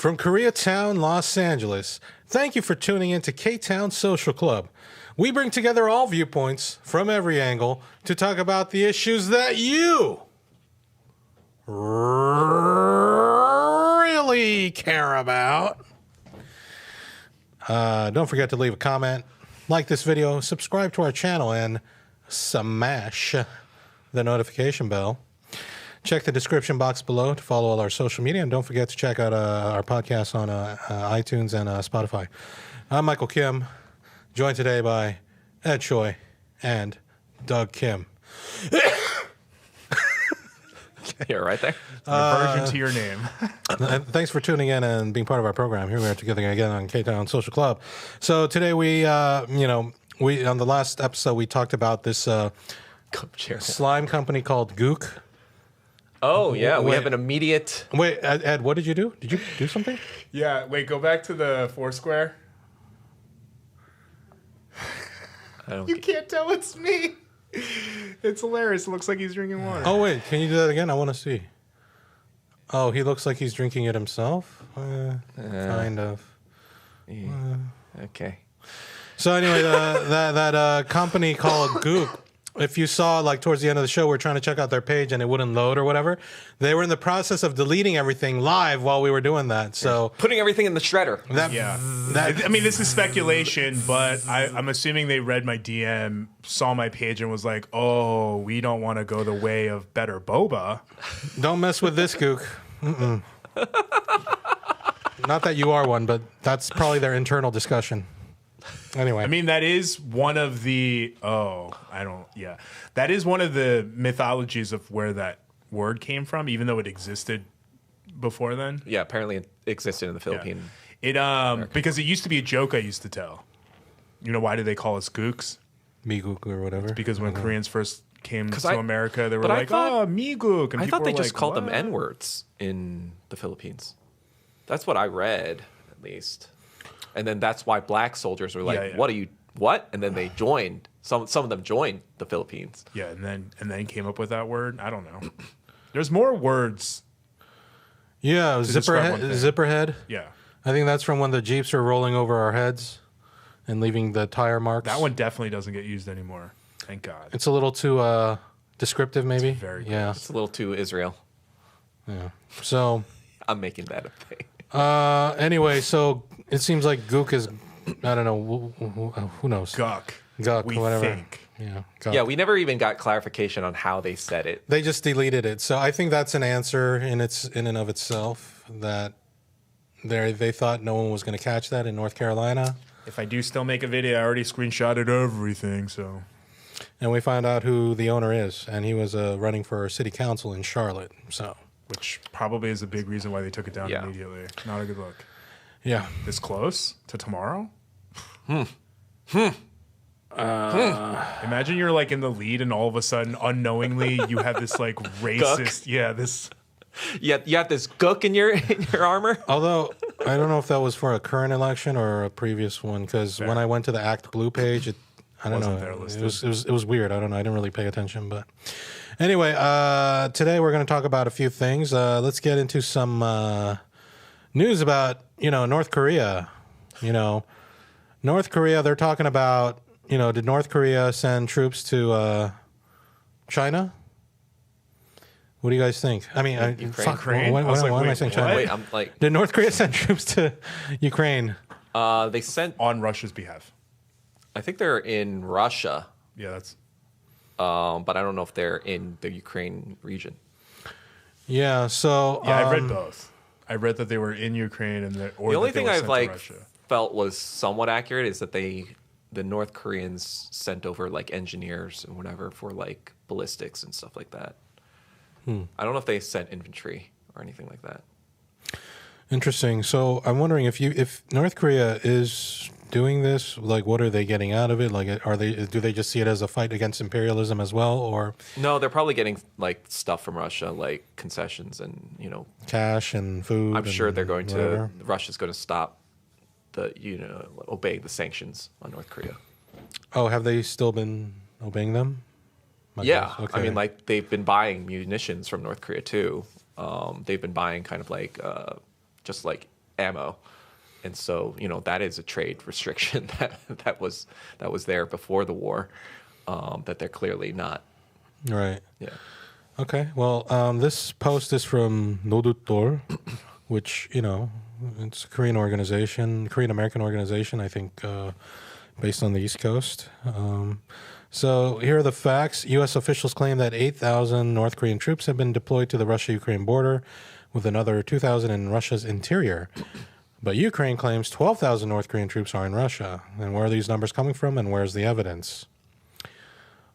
From Koreatown, Los Angeles, thank you for tuning in to Ktown Social Club. We bring together all viewpoints from every angle to talk about the issues that you really care about. Don't forget to leave a comment, like this video, subscribe to our channel, and smash the notification bell. Check the description box below to follow all our social media, and don't forget to check out our podcast on iTunes and Spotify. I'm Michael Kim, joined today by Ed Choi and Doug Kim. Yeah, right there. Reversion to your name. Thanks for tuning in and being part of our program. Here we are together again on Ktown Social Club. So today we on the last episode we talked about this slime company called Gook. Oh, yeah. We have an immediate... Wait, Ed, what did you do? Did you do something? Yeah, wait, go back to the Foursquare. You can't tell it's me. It's hilarious. It looks like he's drinking water. Oh, wait, can you do that again? I want to see. Oh, he looks like he's drinking it himself? Kind of. Okay. So anyway, that company called Gook, if you saw, like, towards the end of the show, we were trying to check out their page and it wouldn't load or whatever. They were in the process of deleting everything live while we were doing that. So putting everything in the shredder. I mean, this is speculation, but I'm assuming they read my DM, saw my page, and was like, oh, we don't want to go the way of better boba. Don't mess with this, Gook. Not that you are one, but that's probably their internal discussion. Anyway, I mean, that is one of the that is one of the mythologies of where that word came from, even though it existed before then. Yeah, apparently it existed in the Philippines. It because it used to be a joke I used to tell. You know, why do they call us gooks? Gook or whatever. It's because when Koreans first came to America, they were like, oh, Gook. And I thought they just like, called them N-words in the Philippines. That's what I read, at least. And then that's why black soldiers were like, what? And then they joined. Some of them joined the Philippines. Yeah, and then came up with that word. I don't know. There's more words. Yeah, zipperhead. Yeah. I think that's from when the Jeeps were rolling over our heads and leaving the tire marks. That one definitely doesn't get used anymore. Thank God. It's a little too descriptive, maybe. It's very yeah. It's a little too Israel. Yeah. So I'm making that a thing. Anyway, so it seems like Gook is, I don't know, who knows? Guk, we whatever. think. Yeah. Guk. Yeah, we never even got clarification on how they said it. They just deleted it. So I think that's an answer in and of itself, that they thought no one was going to catch that in North Carolina. If I do still make a video, I already screenshotted everything, so. And we found out who the owner is, and he was running for city council in Charlotte. So, which probably is a big reason why they took it down immediately. Not a good look. Yeah. This close to tomorrow? Imagine you're like in the lead and all of a sudden, unknowingly, you have this like racist. You have this Gook in your armor? Although, I don't know if that was for a current election or a previous one, because when I went to the Act Blue page, I don't know. It was weird. I don't know. I didn't really pay attention. But anyway, today we're going to talk about a few things. Let's get into some news about, North Korea. North Korea, they're talking about, did North Korea send troops to China? What do you guys think? I mean, Ukraine. Why am I saying China? Wait, I'm like... Did North Korea send troops to Ukraine? They sent... On Russia's behalf. I think they're in Russia. Yeah, that's... but I don't know if they're in the Ukraine region. Yeah, so... Yeah, I read both. I read that they were in Ukraine and the only thing I've Russia. Felt was somewhat accurate is that the North Koreans sent over like engineers and whatever for like ballistics and stuff like that. I don't know if they sent infantry or anything like that. Interesting. So I'm wondering if North Korea is doing this, like, what are they getting out of it? Like, do they just see it as a fight against imperialism as well, or? No, they're probably getting like stuff from Russia, like concessions and cash and food. I'm sure they're going whatever. to. Russia's going to stop obeying the sanctions on North Korea. Oh, have they still been obeying them? Yeah, okay. I mean, like they've been buying munitions from North Korea too. They've been buying kind of like just like ammo. And so, that is a trade restriction that was there before the war, that they're clearly not. Right. Yeah. Okay. Well, this post is from Nodutor, which, it's a Korean organization, Korean American organization, I think, based on the East Coast. So here are the facts. U.S. officials claim that 8,000 North Korean troops have been deployed to the Russia-Ukraine border, with another 2,000 in Russia's interior. But Ukraine claims 12,000 North Korean troops are in Russia. And where are these numbers coming from, and where's the evidence?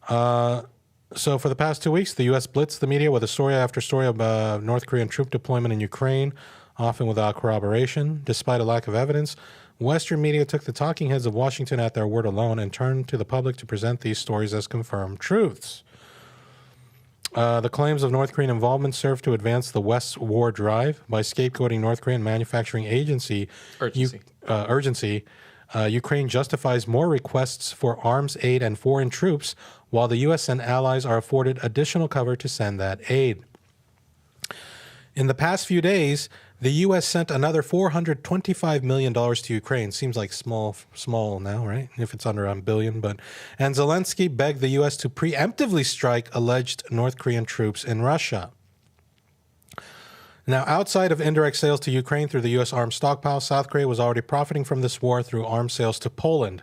So for the past 2 weeks, the U.S. blitzed the media with a story after story of North Korean troop deployment in Ukraine, often without corroboration. Despite a lack of evidence, Western media took the talking heads of Washington at their word alone and turned to the public to present these stories as confirmed truths. The claims of North Korean involvement serve to advance the West's war drive by scapegoating North Korean manufacturing urgency. Ukraine justifies more requests for arms aid and foreign troops, while the U.S. and allies are afforded additional cover to send that aid. In the past few days, the U.S. sent another $425 million to Ukraine. Seems like small now, right? If it's under $1 billion. And Zelensky begged the U.S. to preemptively strike alleged North Korean troops in Russia. Now, outside of indirect sales to Ukraine through the U.S. arms stockpile, South Korea was already profiting from this war through arms sales to Poland.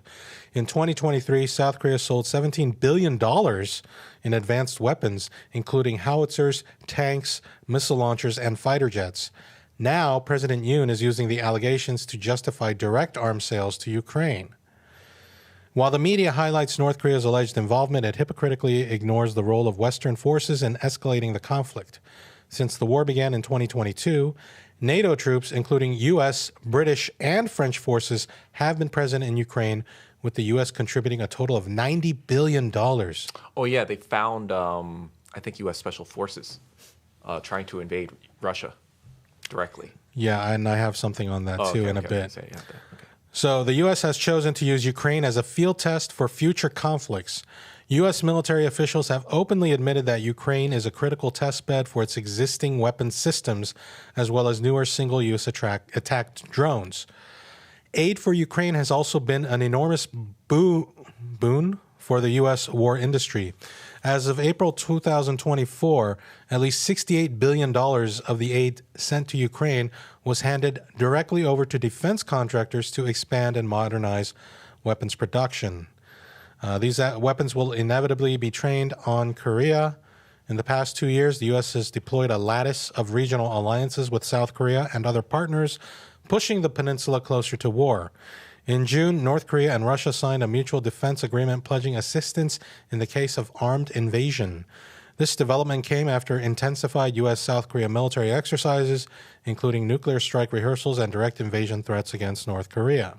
In 2023, South Korea sold $17 billion in advanced weapons, including howitzers, tanks, missile launchers, and fighter jets. Now, President Yoon is using the allegations to justify direct arms sales to Ukraine. While the media highlights North Korea's alleged involvement, it hypocritically ignores the role of Western forces in escalating the conflict. Since the war began in 2022, NATO troops, including U.S., British, and French forces, have been present in Ukraine, with the U.S. contributing a total of $90 billion. Oh, yeah, they found, I think, U.S. Special Forces trying to invade Russia directly. Yeah, and I have something on that, too, in a bit. Okay. So the U.S. has chosen to use Ukraine as a field test for future conflicts. U.S. military officials have openly admitted that Ukraine is a critical test bed for its existing weapons systems, as well as newer single-use attacked drones. Aid for Ukraine has also been an enormous boon for the U.S. war industry. As of April 2024, at least $68 billion of the aid sent to Ukraine was handed directly over to defense contractors to expand and modernize weapons production. These weapons will inevitably be trained on Korea. In the past 2 years, the U.S. has deployed a lattice of regional alliances with South Korea and other partners, pushing the peninsula closer to war. In June, North Korea and Russia signed a mutual defense agreement pledging assistance in the case of armed invasion. This development came after intensified U.S.-South Korea military exercises, including nuclear strike rehearsals and direct invasion threats against North Korea.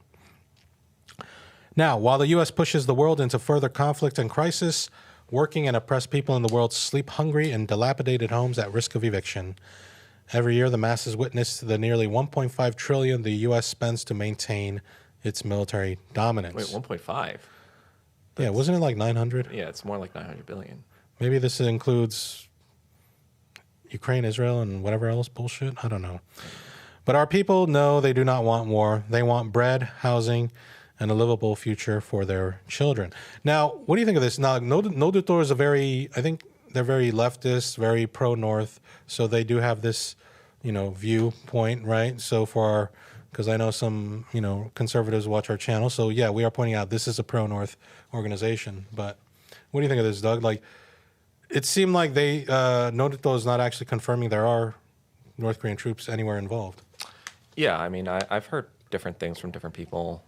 Now, while the U.S. pushes the world into further conflict and crisis, working and oppressed people in the world sleep hungry in dilapidated homes at risk of eviction. Every year, the masses witness the nearly $1.5 trillion the U.S. spends to maintain its military dominance. Wait, 1.5? Yeah, wasn't it like 900? Yeah, it's more like 900 billion. Maybe this includes Ukraine, Israel, and whatever else bullshit. I don't know. But our people know they do not want war. They want bread, housing, and a livable future for their children. Now, what do you think of this? Now, Nodutor is I think they're very leftist, very pro-North, so they do have this, viewpoint, right? So because I know some, conservatives watch our channel, so yeah, we are pointing out this is a pro-North organization. But what do you think of this, Doug? Like, it seemed like Nodutor is not actually confirming there are North Korean troops anywhere involved. Yeah, I mean, I've heard different things from different people.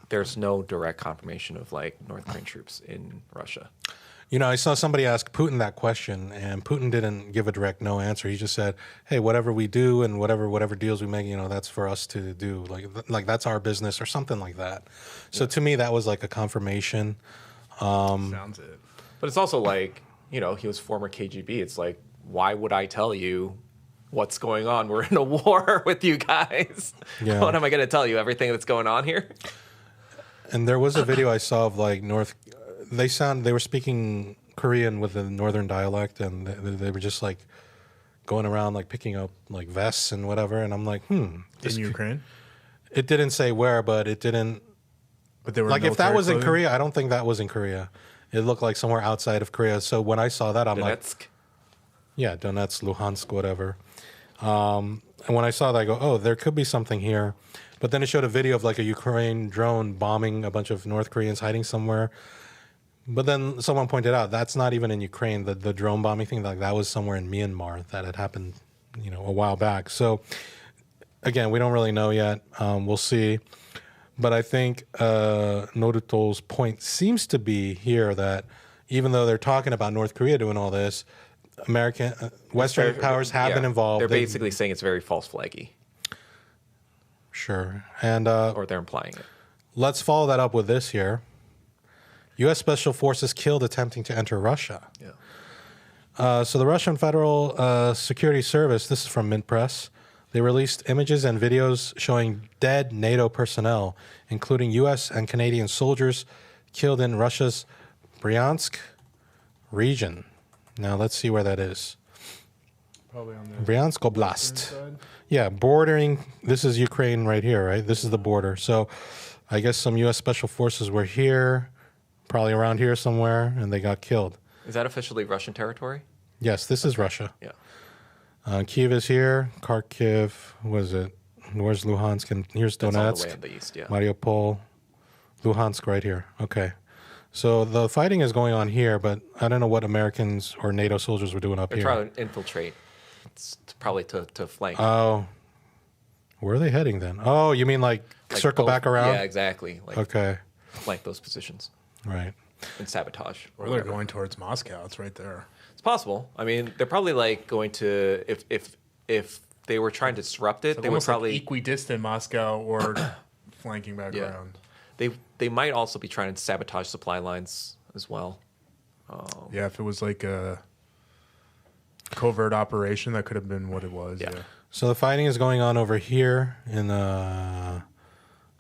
There's no direct confirmation of North Korean troops in Russia. I saw somebody ask Putin that question, and Putin didn't give a direct no answer. He just said, "Hey, whatever we do and whatever deals we make, that's for us to do. Like that's our business," or something like that. So to me, that was like a confirmation. Sounds it. But it's also he was former KGB. It's like, why would I tell you what's going on? We're in a war with you guys. Yeah. What am I going to tell you? Everything that's going on here? And there was a video I saw of they were speaking Korean with a northern dialect, and they were just going around like picking up like vests and whatever, and I'm like, In Ukraine? It didn't say where, but it didn't. But they were Like if that was military in Korea, I don't think that was in Korea. It looked like somewhere outside of Korea. So when I saw that, I'm like, yeah, Donetsk, Luhansk, whatever. And when I saw that, I go, oh, there could be something here. But then it showed a video of like a Ukraine drone bombing a bunch of North Koreans hiding somewhere. But then someone pointed out that's not even in Ukraine. The drone bombing thing, like that was somewhere in Myanmar that had happened, a while back. So again, we don't really know yet. We'll see. But I think Noruto's point seems to be here that even though they're talking about North Korea doing all this, Western powers have been involved. They're basically saying it's very false flaggy. Sure. And or they're implying it. Let's follow that up with this here. U.S. Special Forces killed attempting to enter Russia. Yeah. So the Russian Federal Security Service, this is from Mint Press, they released images and videos showing dead NATO personnel, including U.S. and Canadian soldiers killed in Russia's Bryansk region. Now let's see where that is. Probably on the Bryansk Oblast. Yeah, bordering. This is Ukraine right here, right? This is the border. So I guess some U.S. Special Forces were here, probably around here somewhere, and they got killed. Is that officially Russian territory? Yes, this is Russia. Yeah. Kyiv is here. Kharkiv, what is it? Where's Luhansk? And here's Donetsk. That's all the way in the east, yeah. Mariupol. Luhansk right here. Okay. So the fighting is going on here, but I don't know what Americans or NATO soldiers were doing up They're here. trying to infiltrate. It's probably to flank. Oh. Where are they heading then? Oh, you mean like circle back around? Yeah, exactly. Like okay. Flank those positions. Right. And sabotage. Or they're going towards Moscow. It's right there. It's possible. I mean, they're probably like going to if they were trying to disrupt it, So they would probably like equidistant Moscow or flanking back around. They might also be trying to sabotage supply lines as well. Yeah, if it was like a covert operation, that could have been what it was. Yeah. So the fighting is going on over here in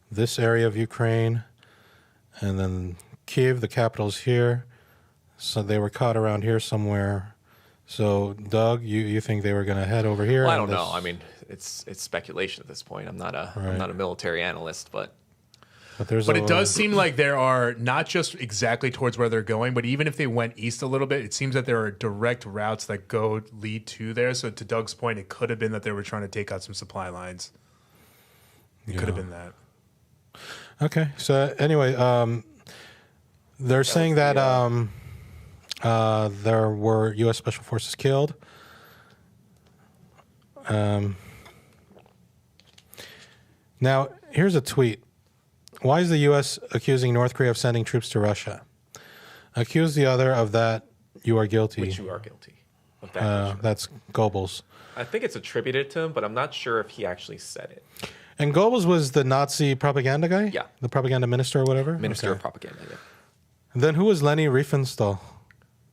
this area of Ukraine, and then Kyiv, the capital's here. So they were caught around here somewhere. So Doug, you think they were going to head over here? Well, I don't know. I mean, it's speculation at this point. I'm not a military analyst, but it does seem like there are not just exactly towards where they're going, but even if they went east a little bit, it seems that there are direct routes that lead to there. So to Doug's point, it could have been that they were trying to take out some supply lines. It could have been that. Okay. So anyway, they're saying that there were U.S. Special Forces killed. Now, here's a tweet. Why is the U.S. accusing North Korea of sending troops to Russia? Accuse the other of that, you are guilty. Which you are guilty of that. That's Goebbels. I think it's attributed to him, but I'm not sure if he actually said it. And Goebbels was the Nazi propaganda guy? Yeah. The propaganda minister or whatever? Minister of propaganda, yeah. And then who was Leni Riefenstahl?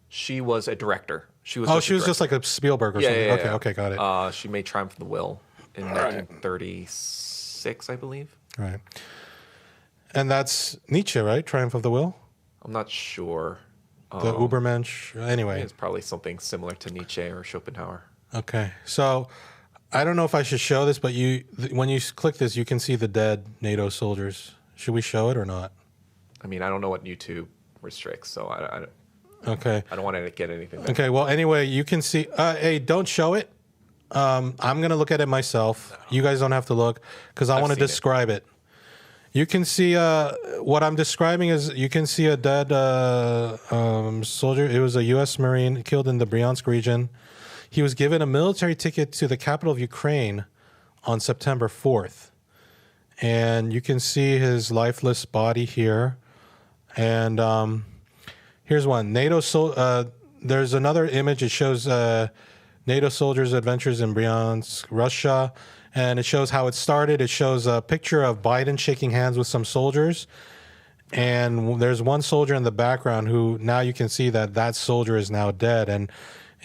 She was a director. She was just like a Spielberg or something. Yeah. Okay, got it. She made Triumph of the Will in 1936, I believe. Right. And that's Nietzsche, right? Triumph of the Will? I'm not sure. The Ubermensch. Anyway. It's probably something similar to Nietzsche or Schopenhauer. Okay. So I don't know if I should show this, but when you click this, you can see the dead NATO soldiers. Should we show it or not? I mean, I don't know what YouTube restricts, so I okay. I don't want to get anything back. Okay, well, anyway, you can see. Hey, don't show it. I'm going to look at it myself. No. You guys don't have to look because I want to describe it. You can see what I'm describing is you can see a dead soldier. It was a U.S. Marine killed in the Bryansk region. He was given a military ticket to the capital of Ukraine on September 4th. And you can see his lifeless body here. And here's one. There's another image. It shows NATO soldiers' adventures in Bryansk, Russia. And it shows how it started. It shows a picture of Biden shaking hands with some soldiers. And there's one soldier in the background who now you can see that soldier is now dead. And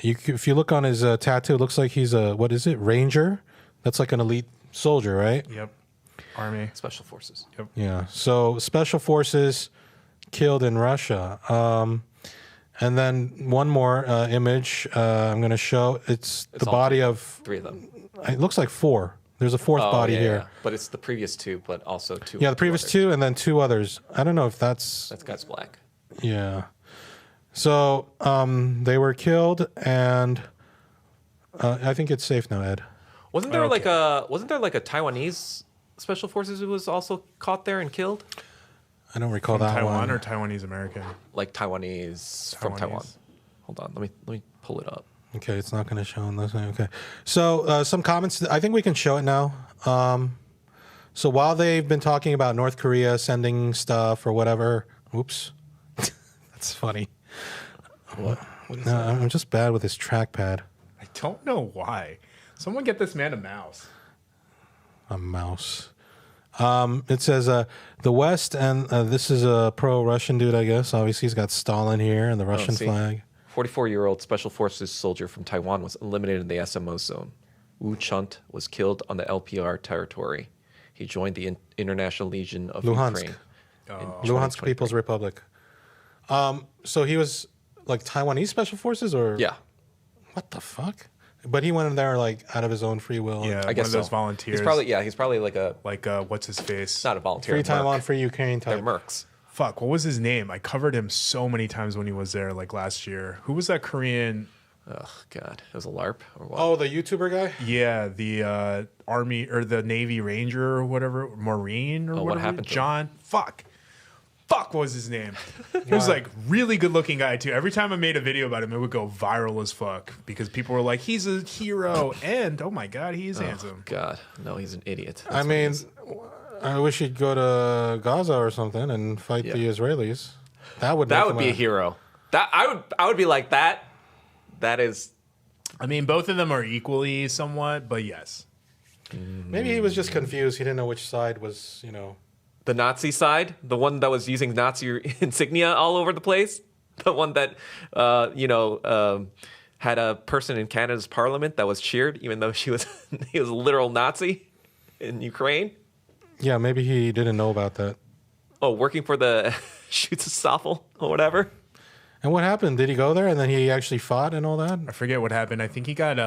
if you look on his tattoo, it looks like he's a, what is it, Ranger? That's like an elite soldier, right? Yep. Army. Special Forces. Yep. Yeah. So Special Forces killed in Russia. And then one more image I'm going to show. It's the body of 3 of them. It looks like 4. There's a 4th body here. Yeah. But it's the previous 2, but also 2. Yeah, the previous 2 and then 2 others. I don't know if that's... That guy's black. Yeah. So they were killed, and I think it's safe now, Ed. Wasn't there like a Taiwanese special forces who was also caught there and killed? I don't recall From that Taiwan one. or Taiwanese American? Like Taiwanese from Taiwan. Hold on, let me pull it up. Okay, it's not going to show on this thing. Okay. So some comments. I think we can show it now. So while they've been talking about North Korea sending stuff or whatever. Oops. That's funny. What is No, that? I'm just bad with this trackpad. I don't know why. Someone get this man a mouse. A mouse. It says the West, and this is a pro-Russian dude, I guess. Obviously, he's got Stalin here and the Russian flag. 44-year-old Special Forces soldier from Taiwan was eliminated in the SMO zone. Wu Chunt was killed on the LPR territory. He joined the International Legion of Luhansk. Ukraine. Luhansk People's Republic. So he was like Taiwanese Special Forces, or Yeah. what the fuck? But he went in there like out of his own free will. Yeah, I guess one of those so. volunteers. He's probably like a what's his face? not a volunteer. Free a merc. Taiwan, free Ukraine They're type. mercs. Fuck, what was his name? I covered him so many times when he was there, like last year. Who was that Korean? Oh God, it was a LARP or what? Oh, the YouTuber guy? Yeah, the Army or the Navy Ranger or whatever, Marine or what whatever. happened to him? John. Fuck, what was his name? He was like really good looking guy too. Every time I made a video about him, it would go viral as fuck because people were like, "He's a hero," and oh my god, he is handsome. God, no, he's an idiot. I mean, I wish he'd go to Gaza or something and fight the Israelis. That would be a hero. That I would be like that. That is. I mean, both of them are equally somewhat, but yes. Maybe he was just confused. He didn't know which side was, The Nazi side, the one that was using Nazi insignia all over the place, the one that, had a person in Canada's parliament that was cheered, even though he was a literal Nazi in Ukraine. Yeah, maybe he didn't know about that. Oh, working for the Schutzstaffel or whatever. And what happened? Did he go there and then he actually fought and all that? I forget what happened. I think he got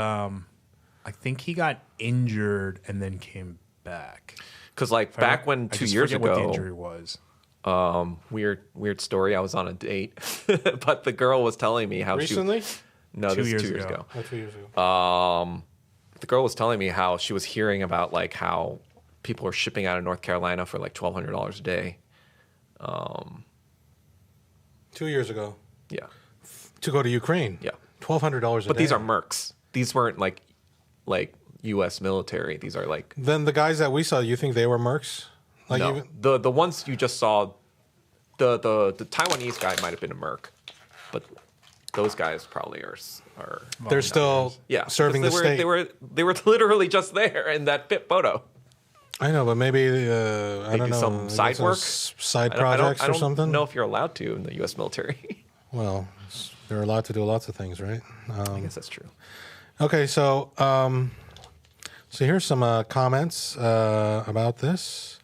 injured and then came back. Because back when I 2 just years forget what the ago, injury was. weird story. I was on a date, but the girl was telling me how Recently? No, 2 this is years 2 years ago. ago. Oh, 2 years ago. The girl was telling me how she was hearing about how people are shipping out of North Carolina for like $1,200 a day. 2 years ago. Yeah, To go to Ukraine. yeah. $1,200 a day. But these are mercs. These weren't like U.S. military. These are like Then the guys that we saw, you think they were mercs? Like no. The ones you just saw. The Taiwanese guy might have been a merc, but those guys probably are they're still serving the state. They were literally just there in that photo. I know, but maybe I don't know. Some side work, side projects or something. I don't know if you're allowed to in the U.S. military. Well, they're allowed to do lots of things, right? I guess that's true. Okay, so here's some comments about this.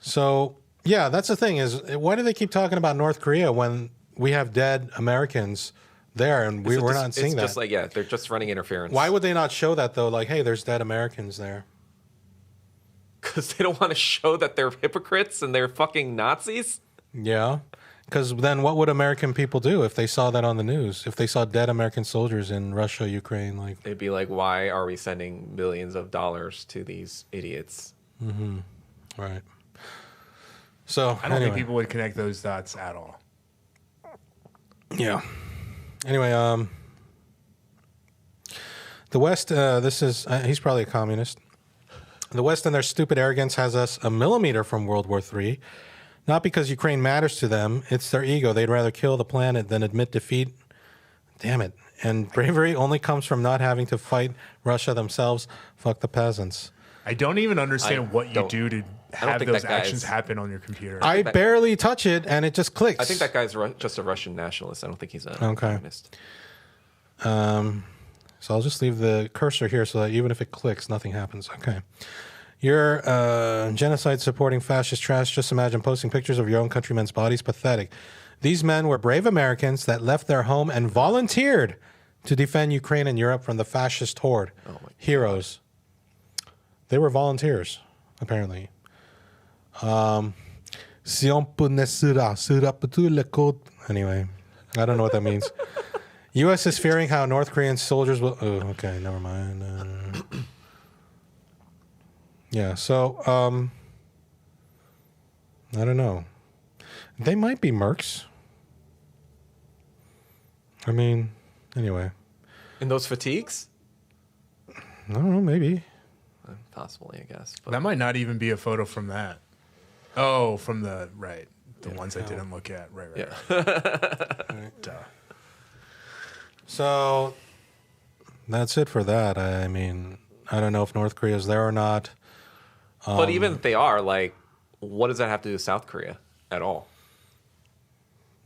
So yeah, that's the thing is, why do they keep talking about North Korea when we have dead Americans there and we're not seeing that? It's just they're just running interference. Why would they not show that though? Like, hey, there's dead Americans there. Because they don't want to show that they're hypocrites and they're fucking Nazis? Yeah. Because then what would American people do if they saw that on the news? If they saw dead American soldiers in Russia, Ukraine, they'd be like, why are we sending millions of dollars to these idiots? Mm-hmm. Right. So I don't think people would connect those dots at all. Yeah. Anyway, the West, this is, he's probably a communist. The West and their stupid arrogance has us a millimeter from World War III. Not because Ukraine matters to them, it's their ego. They'd rather kill the planet than admit defeat. Damn it. And bravery only comes from not having to fight Russia themselves. Fuck the peasants. I don't even understand what you do to have those actions happen on your computer. I barely touch it and it just clicks. I think that guy's just a Russian nationalist. I don't think he's a communist. So I'll just leave the cursor here so that even if it clicks, nothing happens. Okay. You're genocide supporting fascist trash. Just imagine posting pictures of your own countrymen's bodies. Pathetic. These men were brave Americans that left their home and volunteered to defend Ukraine and Europe from the fascist horde. Heroes. They were volunteers, apparently. Anyway, I don't know what that means. U.S. is fearing how North Korean soldiers will... Oh, okay, never mind. Yeah, so, I don't know. They might be mercs. I mean, anyway. In those fatigues? I don't know, maybe. Possibly, I guess. But That might not even be a photo from that. Oh, from the, right. The ones I didn't look at. Right. yeah. Right. Duh. So, that's it for that. I mean, I don't know if North Korea's there or not. But even if they are, like, what does that have to do with South Korea at all?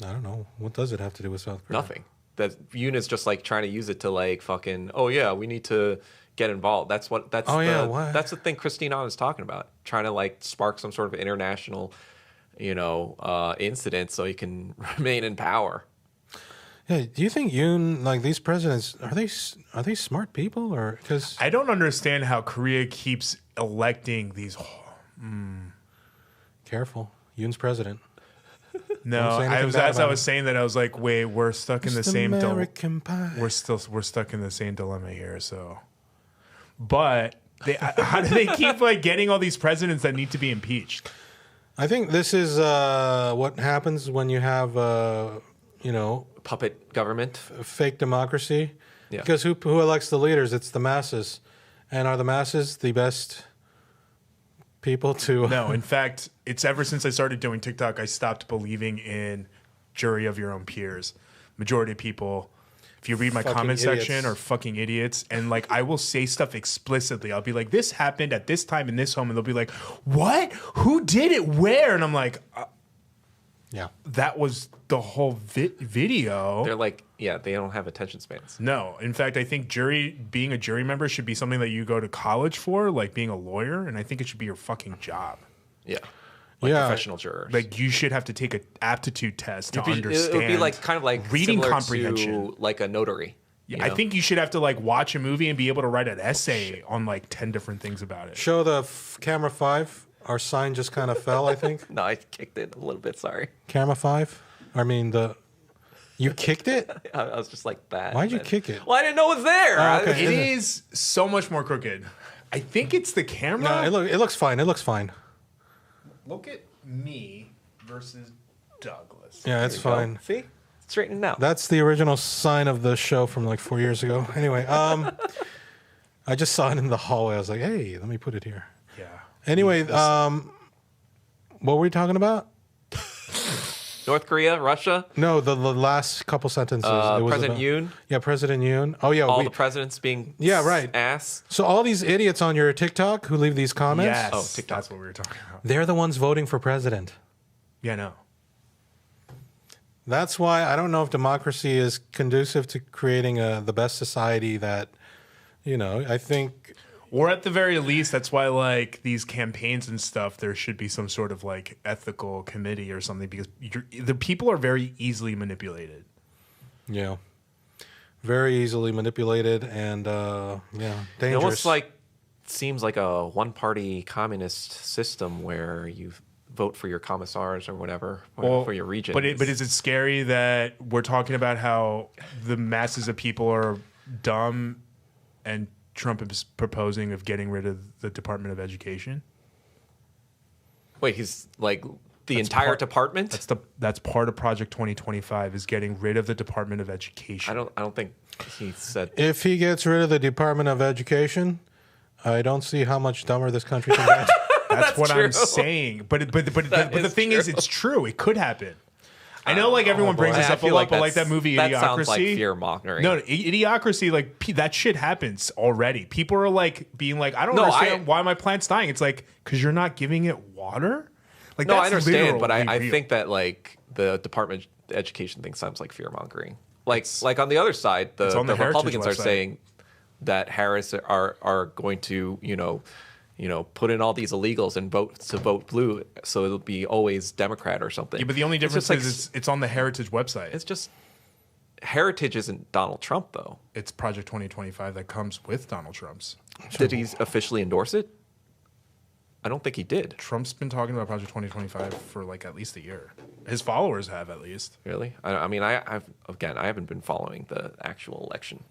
I don't know. What does it have to do with South Korea? Nothing. That UNIT's just like trying to use it to like fucking, oh yeah, we need to get involved. That's the thing Christine On is talking about. Trying to like spark some sort of international, incident so he can remain in power. Yeah, do you think like these presidents, are they smart people or because I don't understand how Korea keeps electing these. Careful, Yoon's president. No, as I was saying that, I was like, wait, we're stuck in the same American pie. We're stuck in the same dilemma here. So, but how do they keep like getting all these presidents that need to be impeached? I think this is what happens when you have Puppet government, fake democracy. Yeah. Because who elects the leaders? It's the masses, and are the masses the best people to? No, in fact, it's ever since I started doing TikTok, I stopped believing in jury of your own peers. Majority of people, if you read my Fucking comment idiots. section, are fucking idiots. And like, I will say stuff explicitly. I'll be like, this happened at this time in this home. And they'll be like, what? Who did it? Where? And I'm like, Yeah. that was the whole video. they're like, yeah, they don't have attention spans. No. In fact, I think being a jury member should be something that you go to college for, like being a lawyer. And I think it should be your fucking job. Yeah. Like Yeah. professional jurors. Like you should have to take an aptitude test to understand. It would be like kind of like reading similar comprehension. to like a notary. I think you should have to like watch a movie and be able to write an essay on like 10 different things about it. Show the camera 5. Our sign just kind of fell, I think. No, I kicked it a little bit. Sorry. Camera 5. I mean you kicked it? I was just like that. Why'd you kick it? Well, I didn't know it was there. Oh, okay. It is so much more crooked. I think it's the camera. No, it looks fine. It looks fine. Look at me versus Douglas. Yeah, it's fine. See? Straighten out. That's the original sign of the show from like 4 years ago. Anyway, I just saw it in the hallway. I was like, hey, let me put it here. Yeah. Anyway, what were we talking about? North Korea, Russia, No, the last couple sentences. It was President about- Yoon, Yeah, President Yoon. Oh, yeah. all the presidents being right. ass. So all these idiots on your TikTok who leave these comments, Yes. Oh, TikTok. That's what we were talking about. they're the ones voting for president. Yeah, no. That's why I don't know if democracy is conducive to creating the best society that, I think... Or at the very least, that's why like these campaigns and stuff, there should be some sort of like ethical committee or something because the people are very easily manipulated. Yeah. Very easily manipulated and, dangerous. It almost like seems like a one-party communist system where you vote for your commissars or whatever for your region. But is it scary that we're talking about how the masses of people are dumb and Trump is proposing of getting rid of the Department of Education? Wait, he's like the entire department? That's part of Project 2025 is getting rid of the Department of Education. I don't think he said. If he gets rid of the Department of Education, I don't see how much dumber this country can get. That's what true. I'm saying. But the thing is, it's true. It could happen. I know, like everyone brings this up a lot, but like that movie that Idiocracy. sounds like fear mongering. No, Idiocracy, like that shit happens already. People are like being like, I don't understand why my plant's dying. It's like because you're not giving it water. Like no, that's I understand, but I real. think that like the Department of Education thing sounds like fear mongering. Like on the other side, the Heritage Republicans are website. saying that Harris are going to put in all these illegals and vote blue, so it'll be always Democrat or something. Yeah, but the only difference is it's on the Heritage website. It's just Heritage isn't Donald Trump, though. It's Project 2025 that comes with Donald Trump's. Did he officially endorse it? I don't think he did. Trump's been talking about Project 2025 for like at least a year. His followers have, at least. Really? I mean, I haven't been following the actual election.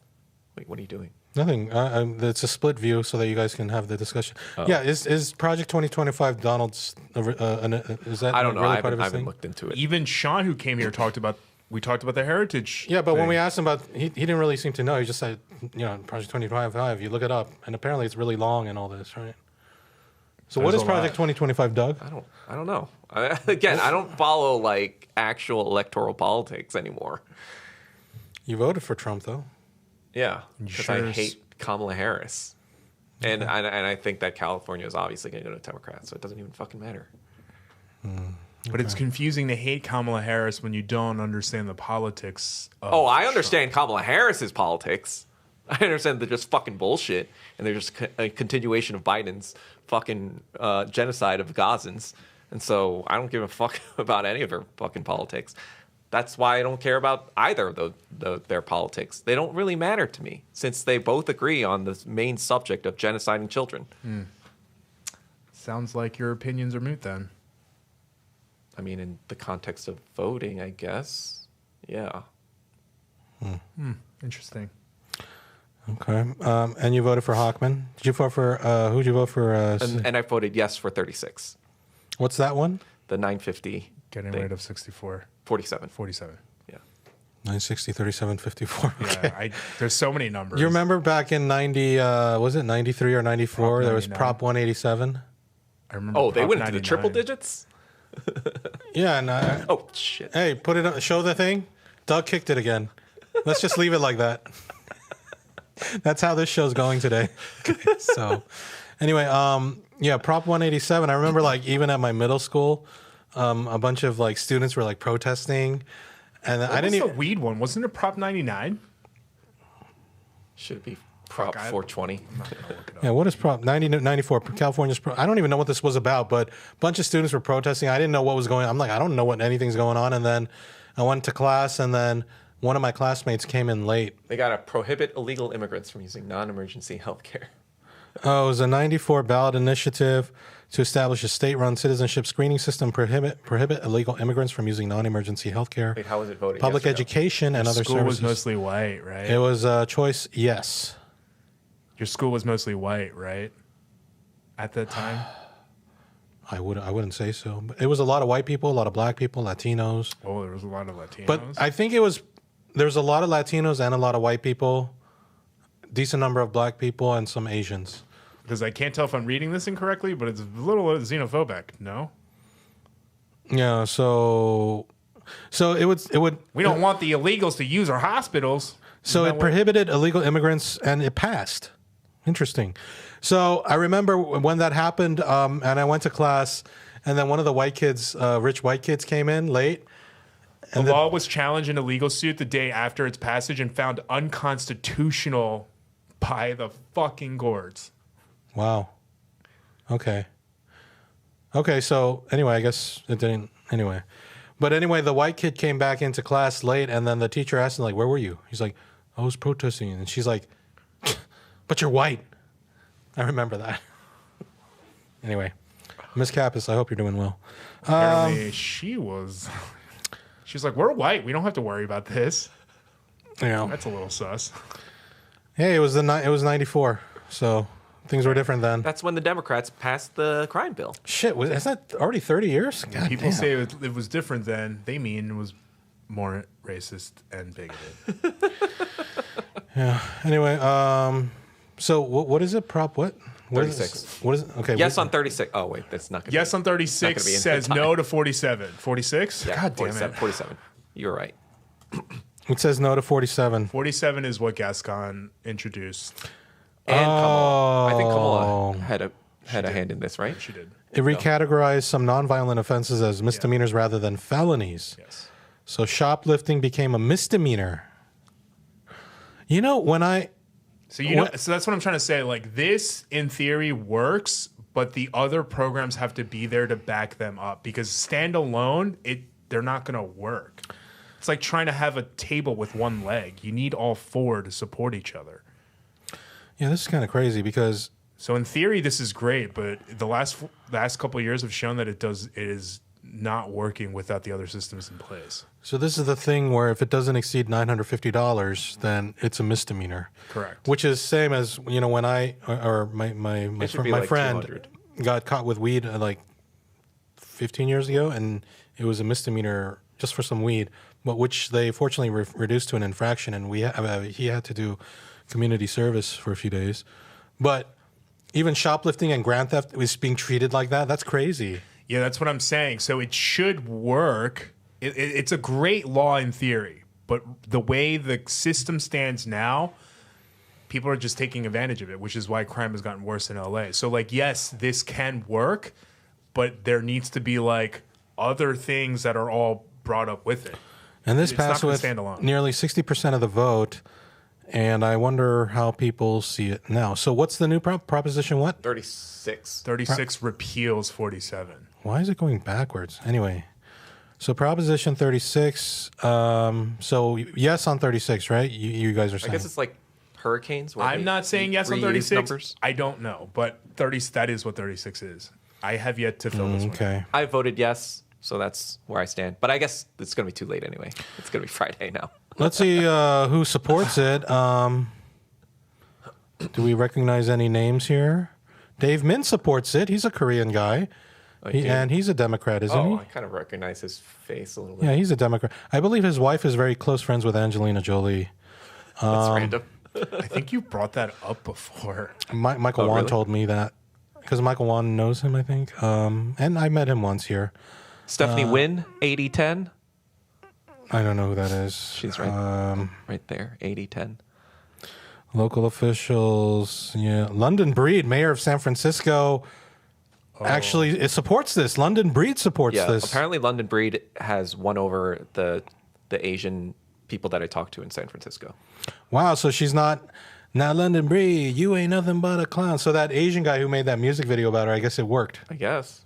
Wait, what are you doing? Nothing. It's a split view so that you guys can have the discussion. Oh. Yeah, is Project 2025 Donald's? Is that? I don't know. Really I haven't looked into it. Even Sean, who came here, talked about the Heritage. Yeah, but thing. when we asked him about, he didn't really seem to know. He just said, Project 2025. You look it up, and apparently it's really long and all this, right? So what is Project 2025, Doug? I don't know. I don't follow like actual electoral politics anymore. You voted for Trump, though. Yeah, because I hate Kamala Harris, and I think that California is obviously going to go to Democrats, so it doesn't even fucking matter. But it's confusing to hate Kamala Harris when you don't understand the politics. I understand Kamala Harris's politics. I understand they're just fucking bullshit, and they're just a continuation of Biden's fucking genocide of Gazans. And so I don't give a fuck about any of her fucking politics. That's why I don't care about either of their politics. They don't really matter to me, since they both agree on the main subject of genociding children. Sounds like your opinions are moot then. I mean, in the context of voting, I guess. Yeah. Interesting. Okay. And you voted for Hockman. Did you vote for, who'd you vote for? And I voted yes for 36. What's that one? The 950. Getting rid of 64. 47. 47. Yeah. 960, 37, 54. Okay. Yeah, there's so many numbers. You remember back in 90, was it 93 or 94? There was Prop 187. I remember. Oh, they went into the triple digits? Yeah. And, oh, shit. Hey, put it up, show the thing. Doug kicked it again. Let's just leave it like that. That's how this show's going today. So, anyway, Prop 187. I remember, like, even at my middle school, a bunch of like students were like protesting, and I didn't even. The weed one wasn't it Prop 99? Should it be Prop 420? Yeah, what is Prop 94? California's. I don't even know what this was about, but a bunch of students were protesting. I didn't know what was going on. I'm like, I don't know what anything's going on, and then I went to class, and then one of my classmates came in late. They got to prohibit illegal immigrants from using non-emergency health care. Oh, it was a 94 ballot initiative to establish a state-run citizenship screening system, prohibit illegal immigrants from using non-emergency health care. Wait, how was it voted? Public education and other services. School was mostly white, right? It was choice yes. Your school was mostly white, right? At that time? I wouldn't say so. But it was a lot of white people, a lot of black people, Latinos. Oh, there was a lot of Latinos. But I think there was a lot of Latinos and a lot of white people, decent number of black people, and some Asians. Because I can't tell if I'm reading this incorrectly, but it's a little xenophobic. No. Yeah. So it would. We don't want the illegals to use our hospitals. So it prohibited illegal immigrants, and it passed. Interesting. So I remember when that happened, and I went to class, and then one of the white kids, rich white kids, came in late. And the law was challenged in a legal suit the day after its passage and found unconstitutional by the fucking courts. Wow. Okay. So anyway, I guess it didn't. Anyway. But anyway, the white kid came back into class late, and then the teacher asked him, like, where were you? He's like, I was protesting. And she's like, but you're white. I remember that. Anyway, Miss Kappas, I hope you're doing well. Apparently she's like, we're white. We don't have to worry about this. Yeah. That's a little sus. Hey, it was 94, so things were different then. That's when the Democrats passed the crime bill. Shit, is that already 30 years? God People damn. say it was different then. They mean it was more racist and bigoted. Yeah. Anyway, so what is it? Prop what? 36. What is it? Okay. Yes on 36. Oh, wait, that's not going to Yes on 36 says no to 47. 46? Yeah, God 47, damn it. 47. You're right. It says no to 47. 47 is what Gascon introduced. And Kamala. I think Kamala had a hand in this, right? She did. It recategorized some nonviolent offenses as misdemeanors rather than felonies. Yes. So shoplifting became a misdemeanor. You know, when I... So so that's what I'm trying to say. Like, this in theory works, but the other programs have to be there to back them up because standalone, they're not going to work. It's like trying to have a table with one leg. You need all four to support each other. Yeah, this is kind of crazy because... So in theory, this is great, but the last couple of years have shown that it is not working without the other systems in place. So this is the thing where if it doesn't exceed $950, then it's a misdemeanor. Correct. Which is same as, when I or my friend 200. got caught with weed like 15 years ago, and it was a misdemeanor just for some weed, but which they fortunately reduced to an infraction, and he had to do community service for a few days. But even shoplifting and grand theft was being treated like that. That's crazy. Yeah, that's what I'm saying. So it should work. It's a great law in theory, but the way the system stands now, people are just taking advantage of it, which is why crime has gotten worse in LA. So, yes, this can work, but there needs to be, other things that are all brought up with it. And this passed with nearly 60% of the vote, and I wonder how people see it now. So what's the new proposition? What? 36. 36 repeals 47. Why is it going backwards? Anyway, so Proposition 36. So yes on 36, right? You guys are saying. I guess it's like hurricanes. I'm not saying yes on 36. Numbers. I don't know, but that is what 36 is. I have yet to fill this one. Okay. I voted yes, so that's where I stand. But I guess it's going to be too late anyway. It's going to be Friday now. Let's see who supports it. Do we recognize any names here? Dave Min supports it. He's a Korean guy. And he's a Democrat, isn't he? I kind of recognize his face a little bit. Yeah, he's a Democrat. I believe his wife is very close friends with Angelina Jolie. That's random. I think you brought that up before. Michael Wan told me that. Because Michael Wan knows him, I think. And I met him once here. Stephanie Wynn, 8010. I don't know who that is. She's right there, 8010. Local officials, yeah. London Breed, mayor of San Francisco, actually it supports this. London Breed supports this. Apparently London Breed has won over the Asian people that I talked to in San Francisco. Wow, so she's not... Now, London Breed, you ain't nothing but a clown. So that Asian guy who made that music video about her, I guess it worked. I guess.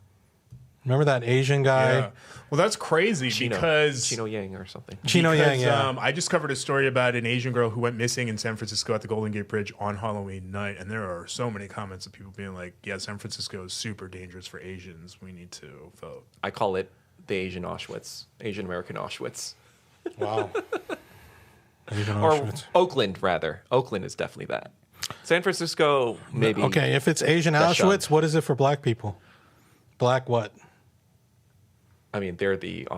Remember that Asian guy? Yeah. Well, that's crazy because... Chino Yang or something. Chino Yang, yeah. I just covered a story about an Asian girl who went missing in San Francisco at the Golden Gate Bridge on Halloween night. And there are so many comments of people being like, yeah, San Francisco is super dangerous for Asians. We need to vote. I call it the Asian Auschwitz. Asian American Auschwitz. Wow. Or Oakland, rather. Oakland is definitely that. San Francisco, maybe. Okay, if it's Asian Auschwitz, what is it for black people? Black what? I mean, they're the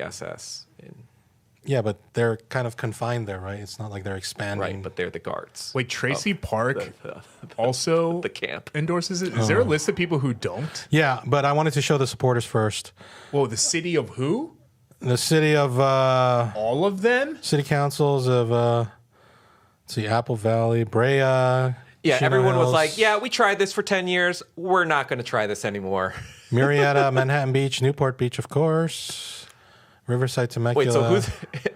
SS. Yeah, but they're kind of confined there, right? It's not like they're expanding. Right, but they're the guards. Wait, Tracy Park also the camp endorses it? Is there a list of people who don't? Yeah, but I wanted to show the supporters first. Whoa, the city of who? The city of... all of them? City councils of, let's see, Apple Valley, Brea. Yeah, Chino everyone Hills, was like, yeah, we tried this for 10 years. We're not going to try this anymore. Marietta, Manhattan Beach, Newport Beach, of course. Riverside, Temecula. Wait, so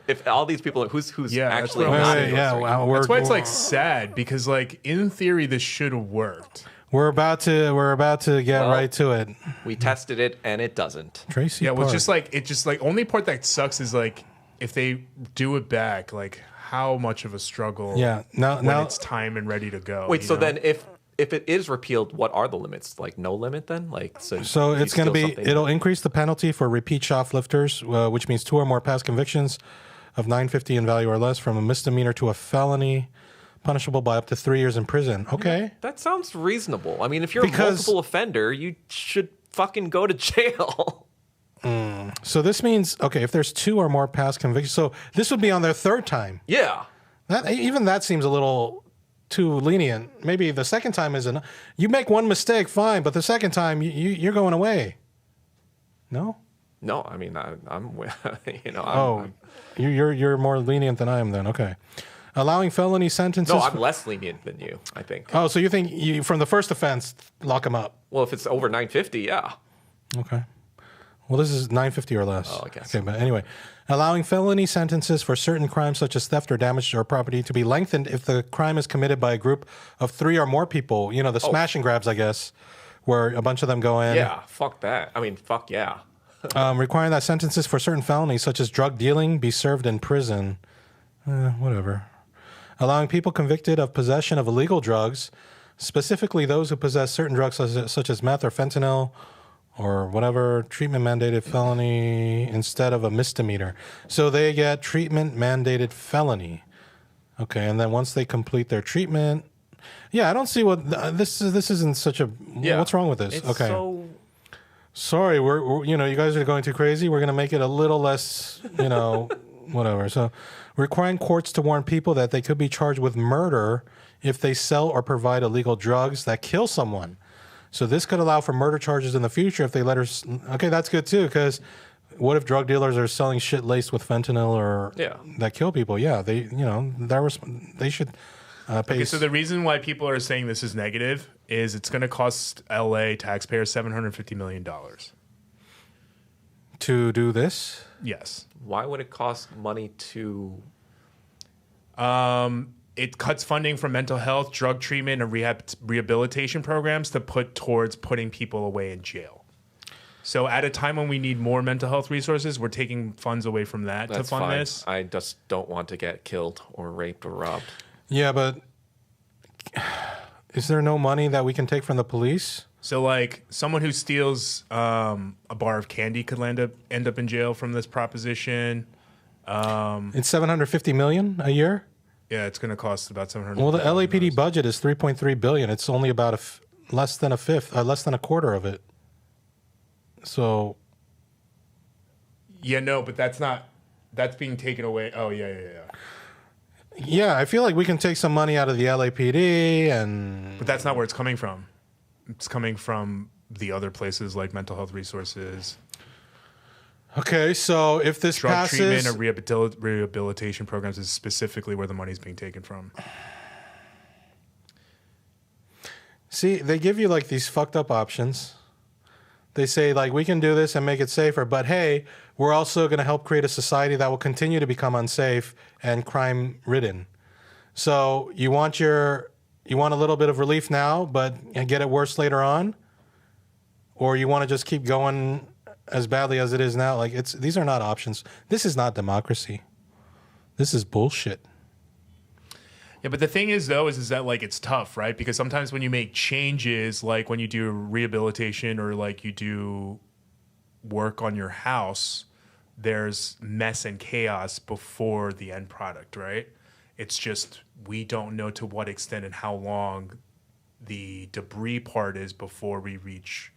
if all these people, who's actually not endorsing? That's why it's sad because in theory this should have worked. We're about to get right to it. We tested it and it doesn't. Tracy. Yeah, well, Park. it's just only part that sucks is if they do it back, how much of a struggle. Yeah, now it's time and ready to go. Wait, so then if it is repealed, what are the limits? No limit then? So it's going to be, it'll increase the penalty for repeat shoplifters, which means 2 or more past convictions of $950 in value or less from a misdemeanor to a felony, punishable by up to 3 years in prison. Okay. That sounds reasonable. I mean, if you're a multiple offender, you should fucking go to jail. So this means, okay, if there's 2 or more past convictions, so this would be on their 3rd time. Yeah. Even that seems a little too lenient. Maybe the second time is enough. You make one mistake, fine, but the second time you're going away. No? No, I mean I'm you're more lenient than I am then. Okay. Allowing felony sentences. No, I'm less lenient than you, I think. Oh, so you think from the first offense lock them up? Well, if it's over 950, yeah. Okay. Well, this is 950 or less. Oh, I guess. Okay, but anyway, allowing felony sentences for certain crimes such as theft or damage to property to be lengthened if the crime is committed by a group of 3 or more people. The smash and grabs, I guess, where a bunch of them go in. Yeah, fuck that. I mean, fuck yeah. Requiring that sentences for certain felonies, such as drug dealing, be served in prison. Whatever. Allowing people convicted of possession of illegal drugs, specifically those who possess certain drugs such as meth or fentanyl or whatever, treatment mandated felony instead of a misdemeanor. So they get treatment mandated felony. Okay, and then once they complete their treatment, I don't see what this isn't such a. Yeah. What's wrong with this? It's okay. So... Sorry, we're you guys are going too crazy. We're going to make it a little less, whatever. So, requiring courts to warn people that they could be charged with murder if they sell or provide illegal drugs that kill someone. So this could allow for murder charges in the future if they let her. Okay, that's good too, because what if drug dealers are selling shit laced with fentanyl or that kill people? Yeah, they they should pay. Okay, so the reason why people are saying this is negative is it's going to cost LA taxpayers $750 million to do this. Yes. Why would it cost money to? It cuts funding from mental health, drug treatment, and rehabilitation programs to put towards putting people away in jail. So at a time when we need more mental health resources, we're taking funds away from that to fund this. I just don't want to get killed or raped or robbed. Yeah, but is there no money that we can take from the police? So, like, someone who steals a bar of candy could end up in jail from this proposition. It's $750 million a year. Yeah, it's going to cost about $700. Well, the LAPD budget is $3.3 billion. It's only about less than a quarter of it. So. Yeah, no, but that's being taken away. Oh, yeah. Yeah, I feel like we can take some money out of the LAPD But that's not where it's coming from. It's coming from the other places like mental health resources. Okay, so if this drug passes... treatment or rehabilitation programs is specifically where the money's being taken from. See, they give you like these fucked up options. They say like, we can do this and make it safer, but hey, we're also going to help create a society that will continue to become unsafe and crime ridden. So you want a little bit of relief now, but get it worse later on? Or you want to just keep going as badly as it is now? Like these are not options. This is not democracy. This is bullshit. Yeah, but the thing is, though, is that, like, it's tough, right? Because sometimes when you make changes, like when you do rehabilitation or, like, you do work on your house, there's mess and chaos before the end product, right? It's just we don't know to what extent and how long the debris part is before we reach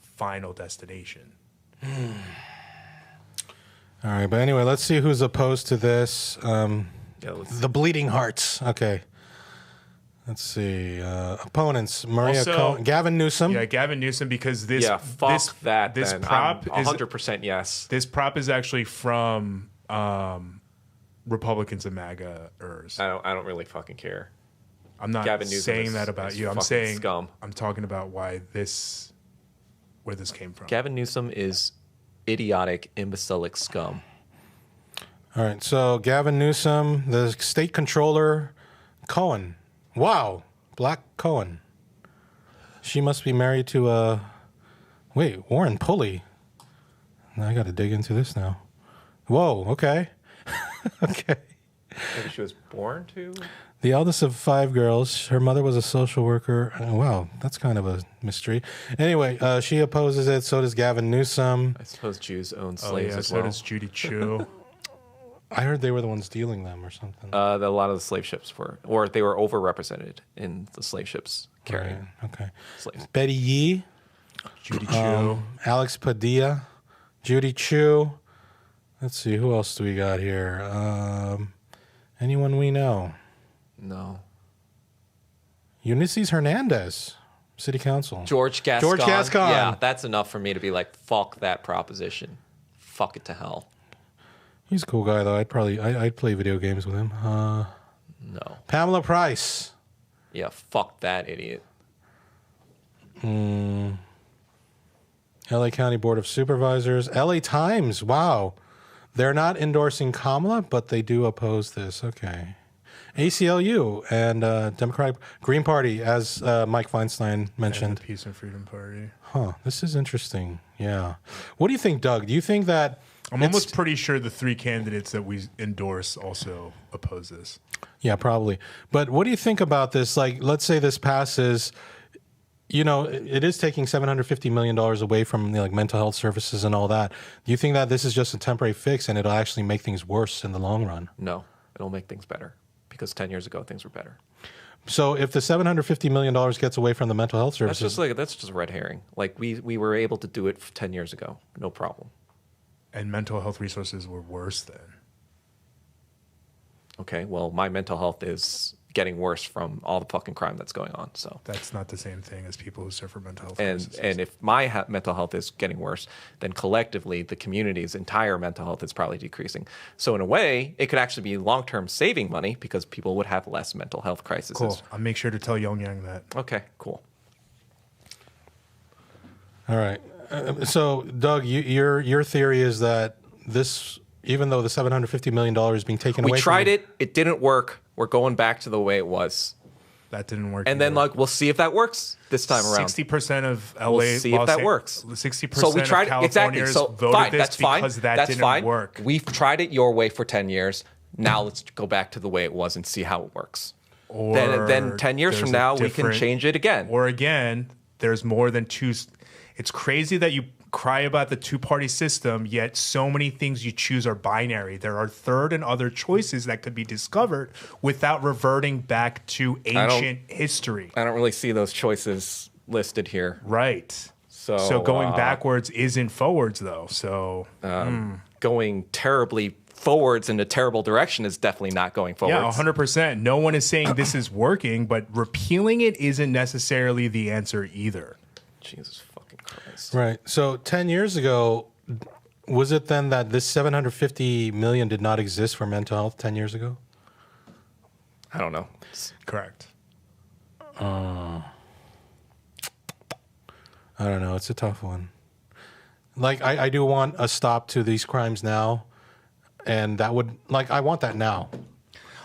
final destination. All right, but anyway, let's see who's opposed to this. The Bleeding Hearts. Okay. Let's see. Opponents: Gavin Newsom. Yeah, Gavin Newsom, because this. Yeah, fuck this, that. This then. prop I'm is 100% yes. This prop is actually from Republicans and MAGA-ers. I don't really fucking care. I'm not Gavin Newsom saying that about you. I'm saying scum. I'm talking about where this came from. Gavin Newsom is idiotic, imbecilic scum. All right, so Gavin Newsom, the state controller, Cohen. Wow, Black Cohen. She must be married to Warren Pulley. I got to dig into this now. Whoa, okay. Okay. Maybe she was born to? The eldest of 5 girls. Her mother was a social worker. Wow, that's kind of a mystery. Anyway, she opposes it. So does Gavin Newsom. I suppose Jews own slaves as so well. So does Judy Chu. I heard they were the ones stealing them or something. A lot of the slave ships or they were overrepresented in the slave ships carrying slaves. Betty Yee. Judy Chu. Alex Padilla. Judy Chu. Let's see, who else do we got here? Anyone we know? No. Ulysses Hernandez, City Council. George Gascon. George Gascon. Yeah, that's enough for me to be like, fuck that proposition. Fuck it to hell. He's a cool guy, though. I'd play video games with him. No. Pamela Price. Yeah, fuck that idiot. LA County Board of Supervisors. LA Times. Wow. They're not endorsing Kamala, but they do oppose this. Okay. ACLU and Democratic Green Party, as Mike Feinstein mentioned. And the Peace and Freedom Party. Huh. This is interesting. Yeah. What do you think, Doug? Do you think that... I'm almost pretty sure the 3 candidates that we endorse also oppose this. Yeah, probably. But what do you think about this? Like, let's say this passes... You know, it is taking $750 million away from like mental health services and all that. Do you think that this is just a temporary fix and it'll actually make things worse in the long run? No, it'll make things better because 10 years ago things were better. So if the $750 million gets away from the mental health services... That's just a red herring. Like we were able to do it 10 years ago. No problem. And mental health resources were worse then. Okay, well, my mental health is getting worse from all the fucking crime that's going on. So that's not the same thing as people who suffer mental health. And if my mental health is getting worse, then collectively the community's entire mental health is probably decreasing. So in a way, it could actually be long-term saving money because people would have less mental health crises. Cool. I'll make sure to tell Yongyang that. Okay, cool. All right. So Doug, your theory is that this, even though the $750 million is being taken away, we tried it. It didn't work. We're going back to the way it was. That didn't work. And then, like, we'll see if that works this time around. 60% of LA. We'll see if that works. 60% so we tried of exactly. So voted fine, this that's fine. because that that's didn't fine. work. We've tried it your way for 10 years. Now let's go back to the way it was and see how it works. Or then 10 years from now, we can change it again. Or again, there's more than two. It's crazy that you cry about the 2-party system, yet so many things you choose are binary. There are third and other choices that could be discovered without reverting back to ancient history. I don't really see those choices listed here. Right. So going backwards isn't forwards, though. So going terribly forwards in a terrible direction is definitely not going forwards. Yeah, 100%. No one is saying this is working, but repealing it isn't necessarily the answer either. Jesus fucking Christ. Right. So 10 years ago, was it then that this $750 million did not exist for mental health 10 years ago? I don't know. Correct. I don't know. It's a tough one. Like, I do want a stop to these crimes now. And that would, like, I want that now.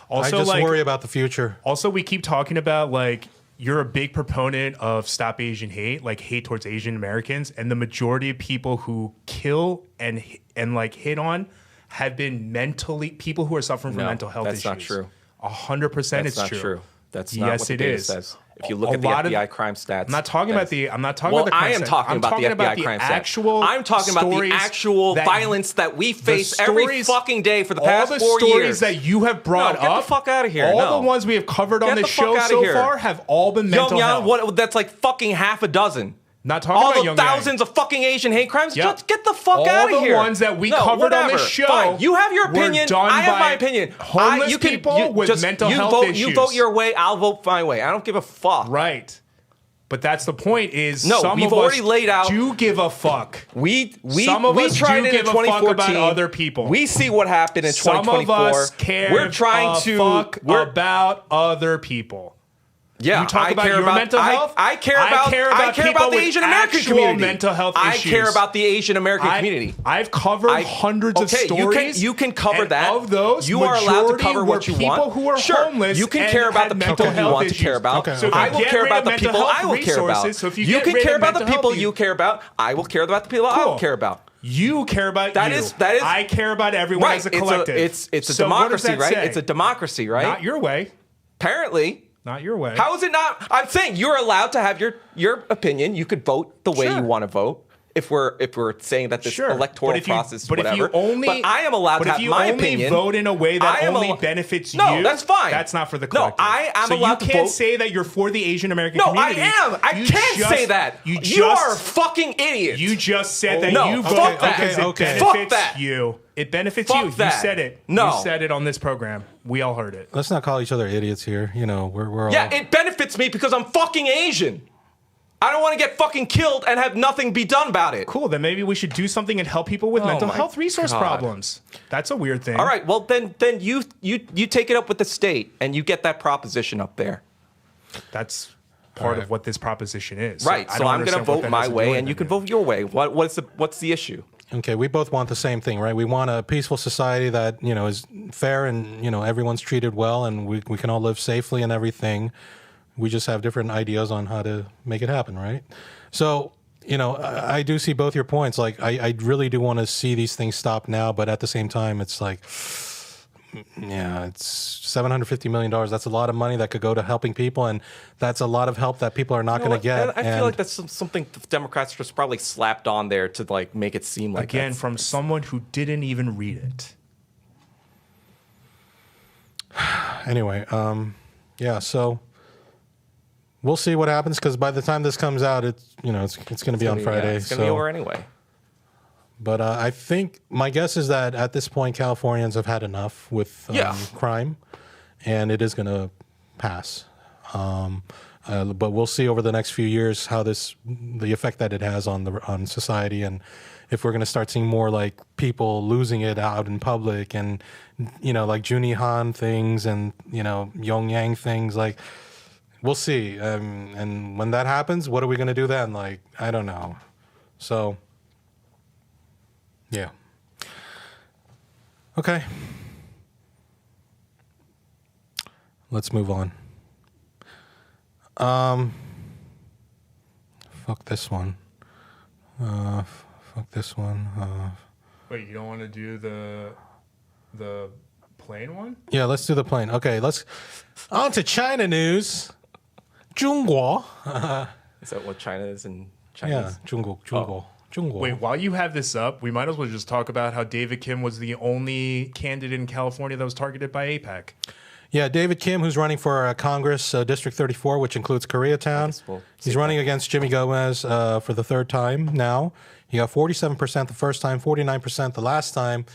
Also, I just worry about the future. Also, we keep talking about, like, you're a big proponent of Stop Asian Hate, like hate towards Asian Americans, and the majority of people who kill and like hit on have been people who are suffering from mental health issues. That's not true. 100% it's true. That's not what the data says. If you look at the FBI crime stats, I'm not talking about the crime stats. I am talking about the FBI crime stats. I'm talking about the actual violence that we face every fucking day for the past 4 years. All the stories that you have brought up. Get the fuck out of here. All the ones we have covered on this show so far have all been mental health. That's like fucking half a dozen. Not talking about all the thousands of fucking Asian hate crimes. Yep. Just get the fuck out of here. All the ones that we covered on this show. Fine. You have your opinion. I have my opinion. Homeless people with mental health issues. You vote your way. I'll vote my way. I don't give a fuck. Right. But that's the point. Is no, some we've of already us laid out. Do give a fuck. Some of us tried it in 2014. About other people. We see what happened in 2024. Some of us care. We're trying to fuck about other people. Yeah, you talk about your mental health. I care about the Asian American community. Mental health issues. I care about the Asian American community. I've covered hundreds of stories. You can cover that. Of those, you are allowed to cover what you want. People who are homeless. You can care about the people you want to care about. So I will care about the people I will care about. You can care about the people you care about. I will care about the people I will care about. You care about that you. Is I care about everyone as a collective. It's a democracy, right? It's a democracy, right? Not your way. Apparently. Not your way. How is it not? I'm saying you're allowed to have your opinion. You could vote the way you want to vote. If we're saying that this electoral process, but whatever. But I am allowed to have my opinion. But if you only vote in a way that only benefits you, no, that's fine. That's not for the collective. No, I am allowed to vote. You can't say that you're for the Asian American community. No, I am. I can't say that. You are a fucking idiot. You just said that you vote because it benefits you. It benefits you. You said it. No. You said it on this program. We all heard it. Let's not call each other idiots here. You know, we're all... Yeah, it benefits me because I'm fucking Asian. I don't want to get fucking killed and have nothing be done about it. Cool, then maybe we should do something and help people with mental health resource problems. That's a weird thing. All right, well then you take it up with the state and you get that proposition up there. That's part of what this proposition is. Right. So I'm going to vote my way and you can vote your way. What's the issue? Okay, we both want the same thing, right? We want a peaceful society that, is fair and, everyone's treated well and we can all live safely and everything. We just have different ideas on how to make it happen, right? So, I do see both your points. Like, I really do want to see these things stop now, but at the same time, it's like, yeah, it's $750 million. That's a lot of money that could go to helping people, and that's a lot of help that people are not going to get. I feel like that's something the Democrats just probably slapped on there to like make it seem like again from someone who didn't even read it. Anyway, yeah, so we'll see what happens because by the time this comes out, it's going to be on Friday. Yeah, it's going to be over anyway. But I think my guess is that at this point, Californians have had enough with crime, and it is going to pass. But we'll see over the next few years how the effect that it has on society, and if we're going to start seeing more like people losing it out in public, and like Junie Han things, and Yong Yang things. Like, we'll see. And when that happens, what are we going to do then? Like, I don't know. So. Yeah. Okay. Let's move on. Fuck this one. Fuck this one. Wait, you don't want to do the plane one? Yeah, let's do the plane. Okay, on to China news. 中国. Is that what China is in Chinese? Yeah, 中国. Wait, while you have this up, we might as well just talk about how David Kim was the only candidate in California that was targeted by AIPAC. Yeah, David Kim, who's running for Congress, District 34, which includes Koreatown. He's running against Jimmy Gomez for the third time now. He got 47% the first time, 49% the last time.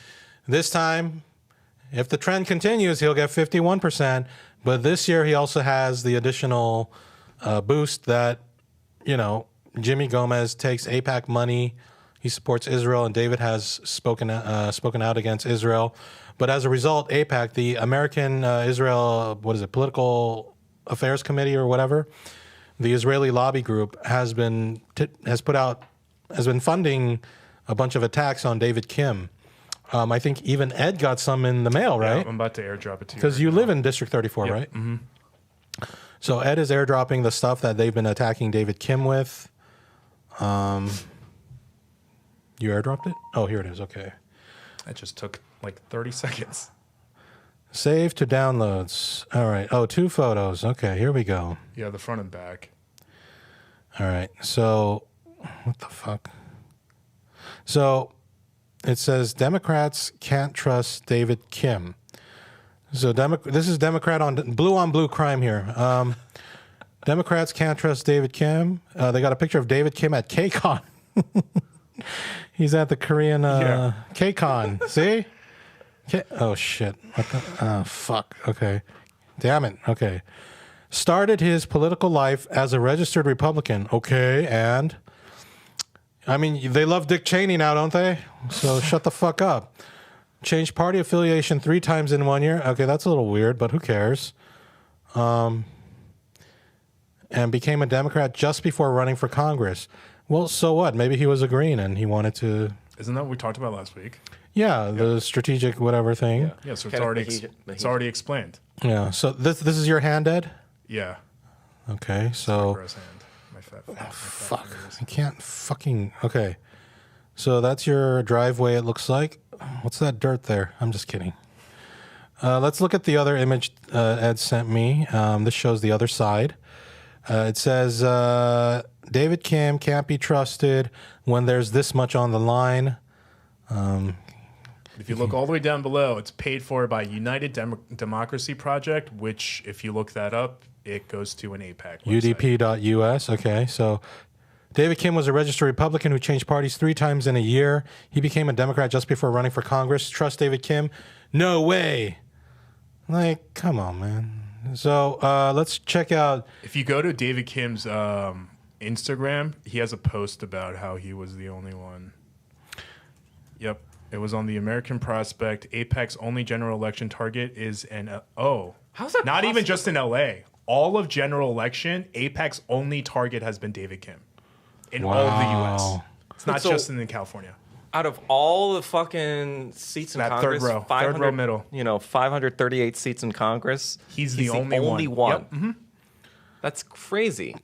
This time, if the trend continues, he'll get 51%. But this year, he also has the additional boost that, Jimmy Gomez takes AIPAC money. He supports Israel, and David has spoken out against Israel. But as a result, AIPAC, the American Israel, Political Affairs Committee or whatever, the Israeli lobby group has been funding a bunch of attacks on David Kim. I think even Ed got some in the mail, right? Yeah, I'm about to airdrop it to you. Because you live in District 34, right? Mm-hmm. So Ed is airdropping the stuff that they've been attacking David Kim with. You airdropped it? Oh, here it is. Okay. That just took like 30 seconds. Save to downloads. All right. Oh, 2 photos. Okay, here we go. Yeah, the front and back. All right. So, what the fuck? So, it says Democrats can't trust David Kim. So, this is Democrat on blue crime here. Democrats can't trust David Kim. They got a picture of David Kim at KCON. He's at the Korean KCON. See? Oh, shit. What the? Oh, fuck. Okay. Damn it. Okay. Started his political life as a registered Republican. Okay, and? I mean, they love Dick Cheney now, don't they? So shut the fuck up. Changed party affiliation 3 times in 1 year. Okay, that's a little weird, but who cares? And became a Democrat just before running for Congress. Well, so what? Maybe he was a Green and he wanted to... Isn't that what we talked about last week? Yeah, the strategic whatever thing. Yeah, so it's already explained. Yeah, so this is your hand, Ed? Yeah. Okay, so... My gross hand. My fat fuck. I can't fucking... Okay. So that's your driveway, it looks like. What's that dirt there? I'm just kidding. Let's look at the other image Ed sent me. This shows the other side. It says, David Kim can't be trusted when there's this much on the line. If you look all the way down below, it's paid for by United Democracy Project, which, if you look that up, it goes to an AIPAC website. UDP.us. Okay, so David Kim was a registered Republican who changed parties 3 times in a year. He became a Democrat just before running for Congress. Trust David Kim? No way. Like, come on, man. So let's check out. If you go to David Kim's Instagram, he has a post about how he was the only one. Yep. It was on the American Prospect. AIPAC's only general election target is how's that not possible? even just in LA. All of general election, AIPAC's only target has been David Kim in all of the U.S. It's not just in California. Out of all the fucking seats in Congress, third row middle, 538 seats in Congress, he's the only one. Yep. Mm-hmm. That's crazy.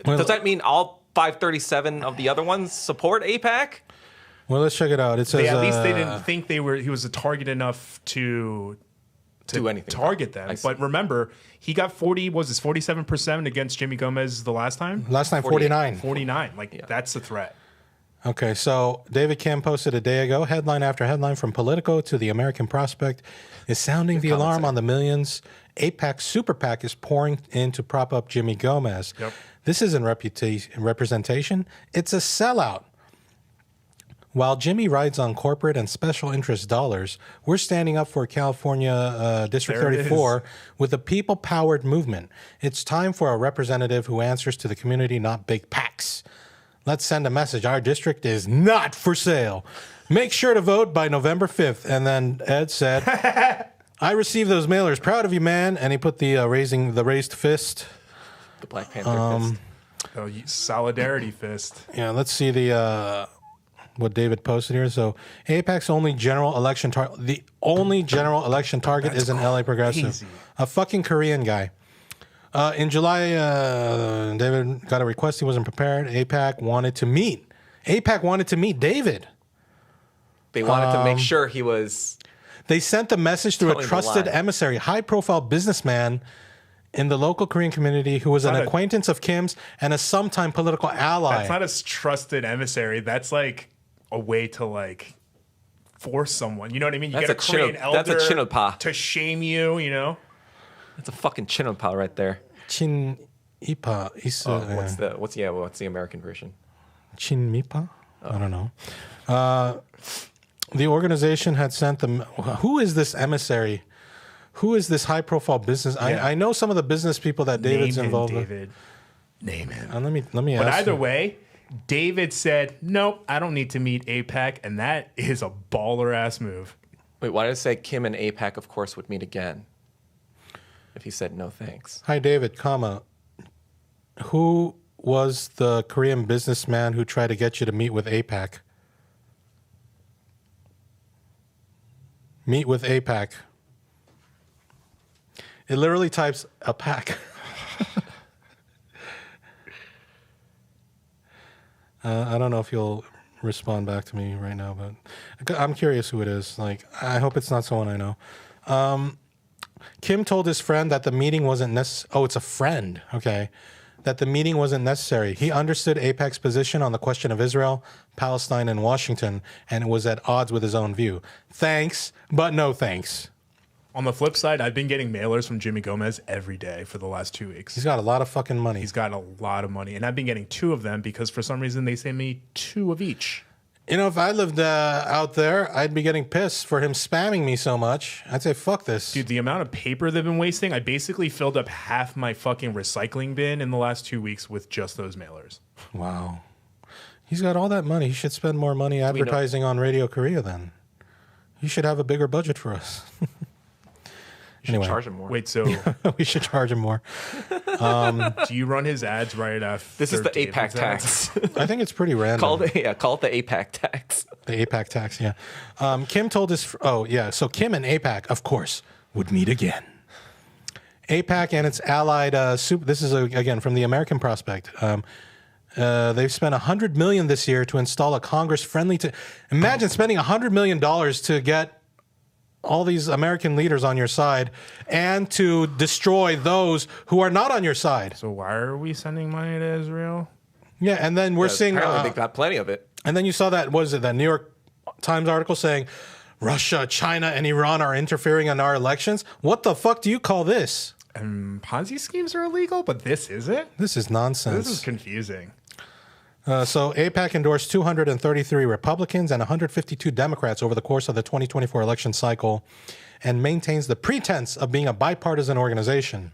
Does that mean all 537 of the other ones support AIPAC? Well, let's check it out. It says at least they didn't think he was a target enough to do anything. Target them. But remember, he got 47% against Jimmy Gomez the last time? Last time, 49. 49. That's the threat. Okay, so David Kim posted a day ago, headline after headline from Politico to the American Prospect is sounding the alarm on the millions. AIPAC Super PAC is pouring in to prop up Jimmy Gomez. Yep. This isn't representation. It's a sellout. While Jimmy rides on corporate and special interest dollars, we're standing up for California District 34 with a people-powered movement. It's time for a representative who answers to the community, not big PACs. Let's send a message. Our district is not for sale. Make sure to vote by November 5th. And then Ed said, I received those mailers. Proud of you, man. And he put the raised fist. The Black Panther fist. Oh, solidarity fist. Yeah, let's see what David posted here. So AIPAC's only general election target, the only general election target is an LA progressive, a fucking Korean guy. In July, David got a request. He wasn't prepared. AIPAC wanted to meet David. They wanted to make sure he was. They sent the message through a trusted emissary, high-profile businessman in the local Korean community who was an acquaintance of Kim's and a sometime political ally. That's not a trusted emissary. That's like a way to force someone. You know what I mean? You get a Korean elder that's a chinulpa to shame you. That's a fucking chinulpa right there. Chin-ipa. What's the American version? Chin-mipa? I don't know. The organization had sent them. Who is this emissary? Who is this high-profile business? Yeah. I know some of the business people that David's involved with. Name him. Let me ask. But either way, David said, "Nope, I don't need to meet AIPAC," and that is a baller-ass move. Wait, why did it say Kim and AIPAC, of course, would meet again? If he said no thanks. Hi, David, who was the Korean businessman who tried to get you to meet with AIPAC? Meet with AIPAC. It literally types a pack. I don't know if you'll respond back to me right now, but I'm curious who it is. I hope it's not someone I know. Kim told his friend that the meeting wasn't necessary. Oh, it's a friend. Okay. That the meeting wasn't necessary. He understood AIPAC's position on the question of Israel, Palestine, and Washington, and it was at odds with his own view. Thanks, but no thanks. On the flip side, I've been getting mailers from Jimmy Gomez every day for the last 2 weeks. He's got a lot of fucking money. He's got a lot of money. And I've been getting 2 of them because for some reason they send me 2 of each. If I lived out there, I'd be getting pissed for him spamming me so much. I'd say, fuck this. Dude, the amount of paper they've been wasting, I basically filled up half my fucking recycling bin in the last 2 weeks with just those mailers. Wow. He's got all that money. He should spend more money advertising on Radio Korea then. He should have a bigger budget for us. Anyway, charge him more. Wait, so we should charge him more. Do you run his ads right after? This is the AIPAC tax. I think it's pretty random. Call it the AIPAC tax. The AIPAC tax, yeah. Kim told his. So Kim and AIPAC, of course, would meet again. AIPAC and its allied. This is again from the American Prospect. They've spent $100 million this year to install a Congress-friendly. Imagine spending $100 million to get all these American leaders on your side and to destroy those who are not on your side. So why are we sending money to Israel? Yeah, and then we're seeing... Apparently they got plenty of it. And then you saw that New York Times article saying Russia, China, and Iran are interfering in our elections? What the fuck do you call this? Ponzi schemes are illegal, but this isn't? This is nonsense. This is confusing. So AIPAC endorsed 233 Republicans and 152 Democrats over the course of the 2024 election cycle and maintains the pretense of being a bipartisan organization.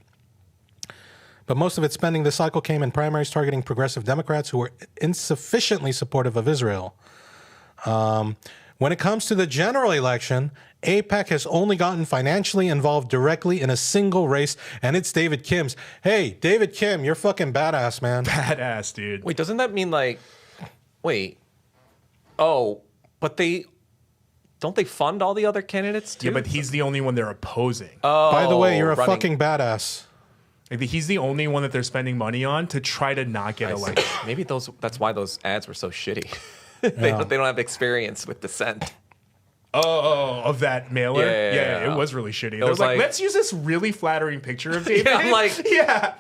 But most of its spending this cycle came in primaries targeting progressive Democrats who were insufficiently supportive of Israel. When it comes to the general election, AIPAC has only gotten financially involved directly in a single race, and it's David Kim's. Hey, David Kim, you're fucking badass, man. Badass, dude. Wait, doesn't that mean But don't they fund all the other candidates too? Yeah, but he's the only one they're opposing. Oh, By the way, you're a running. fucking badass. Maybe he's the only one that they're spending money on to try to not get elected. Maybe that's why those ads were so shitty. They don't have experience with dissent. Of that mailer? Yeah. It was really shitty. It was like, let's use this really flattering picture of David. Yeah, I'm like, yeah.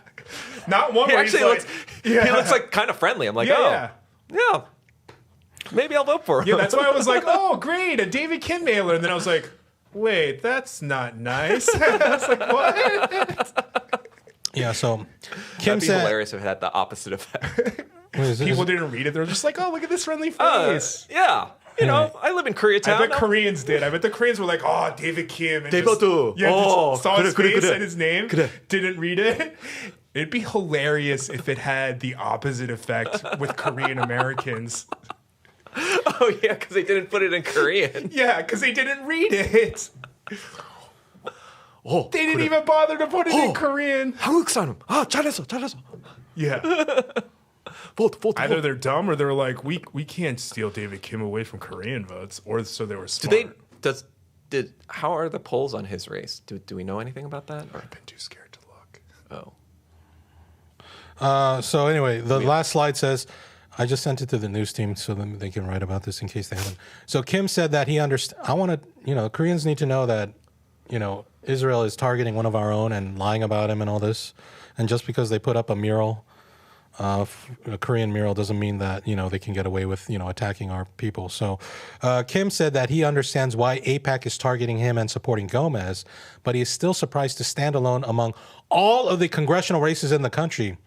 Not one where he looks like kind of friendly. I'm like, yeah. Maybe I'll vote for him. Yeah, that's why I was like, oh, great, a David Kim mailer. And then I was like, wait, that's not nice. I was like, what? Yeah, so Kim That'd be said, hilarious if it had the opposite effect. People didn't read it. They're just like, oh, look at this friendly face. Yeah. You know, I live in Koreatown. I bet Koreans did. I bet the Koreans were like, oh, David Kim. And David too. Just saw his face and his name. Didn't read it. It'd be hilarious if it had the opposite effect with Korean Americans. Oh, yeah, because they didn't put it in Korean. Yeah, because they didn't read it. They didn't even bother to put it in Korean. 한국 사람. 잘했어. Yeah. Vote. Either they're dumb or they're like, we can't steal David Kim away from Korean votes, or so they were smart. How are the polls on his race? Do we know anything about that? Or? I've been too scared to look. so anyway, the last slide says, I just sent it to the news team so that they can write about this in case they haven't. So Kim said that he understands. I want to, Koreans need to know that, Israel is targeting one of our own and lying about him and all this. And just because they put up a mural, a Korean mural, doesn't mean that, they can get away with, attacking our people. So Kim said that he understands why AIPAC is targeting him and supporting Gomez, but he is still surprised to stand alone among all of the congressional races in the country.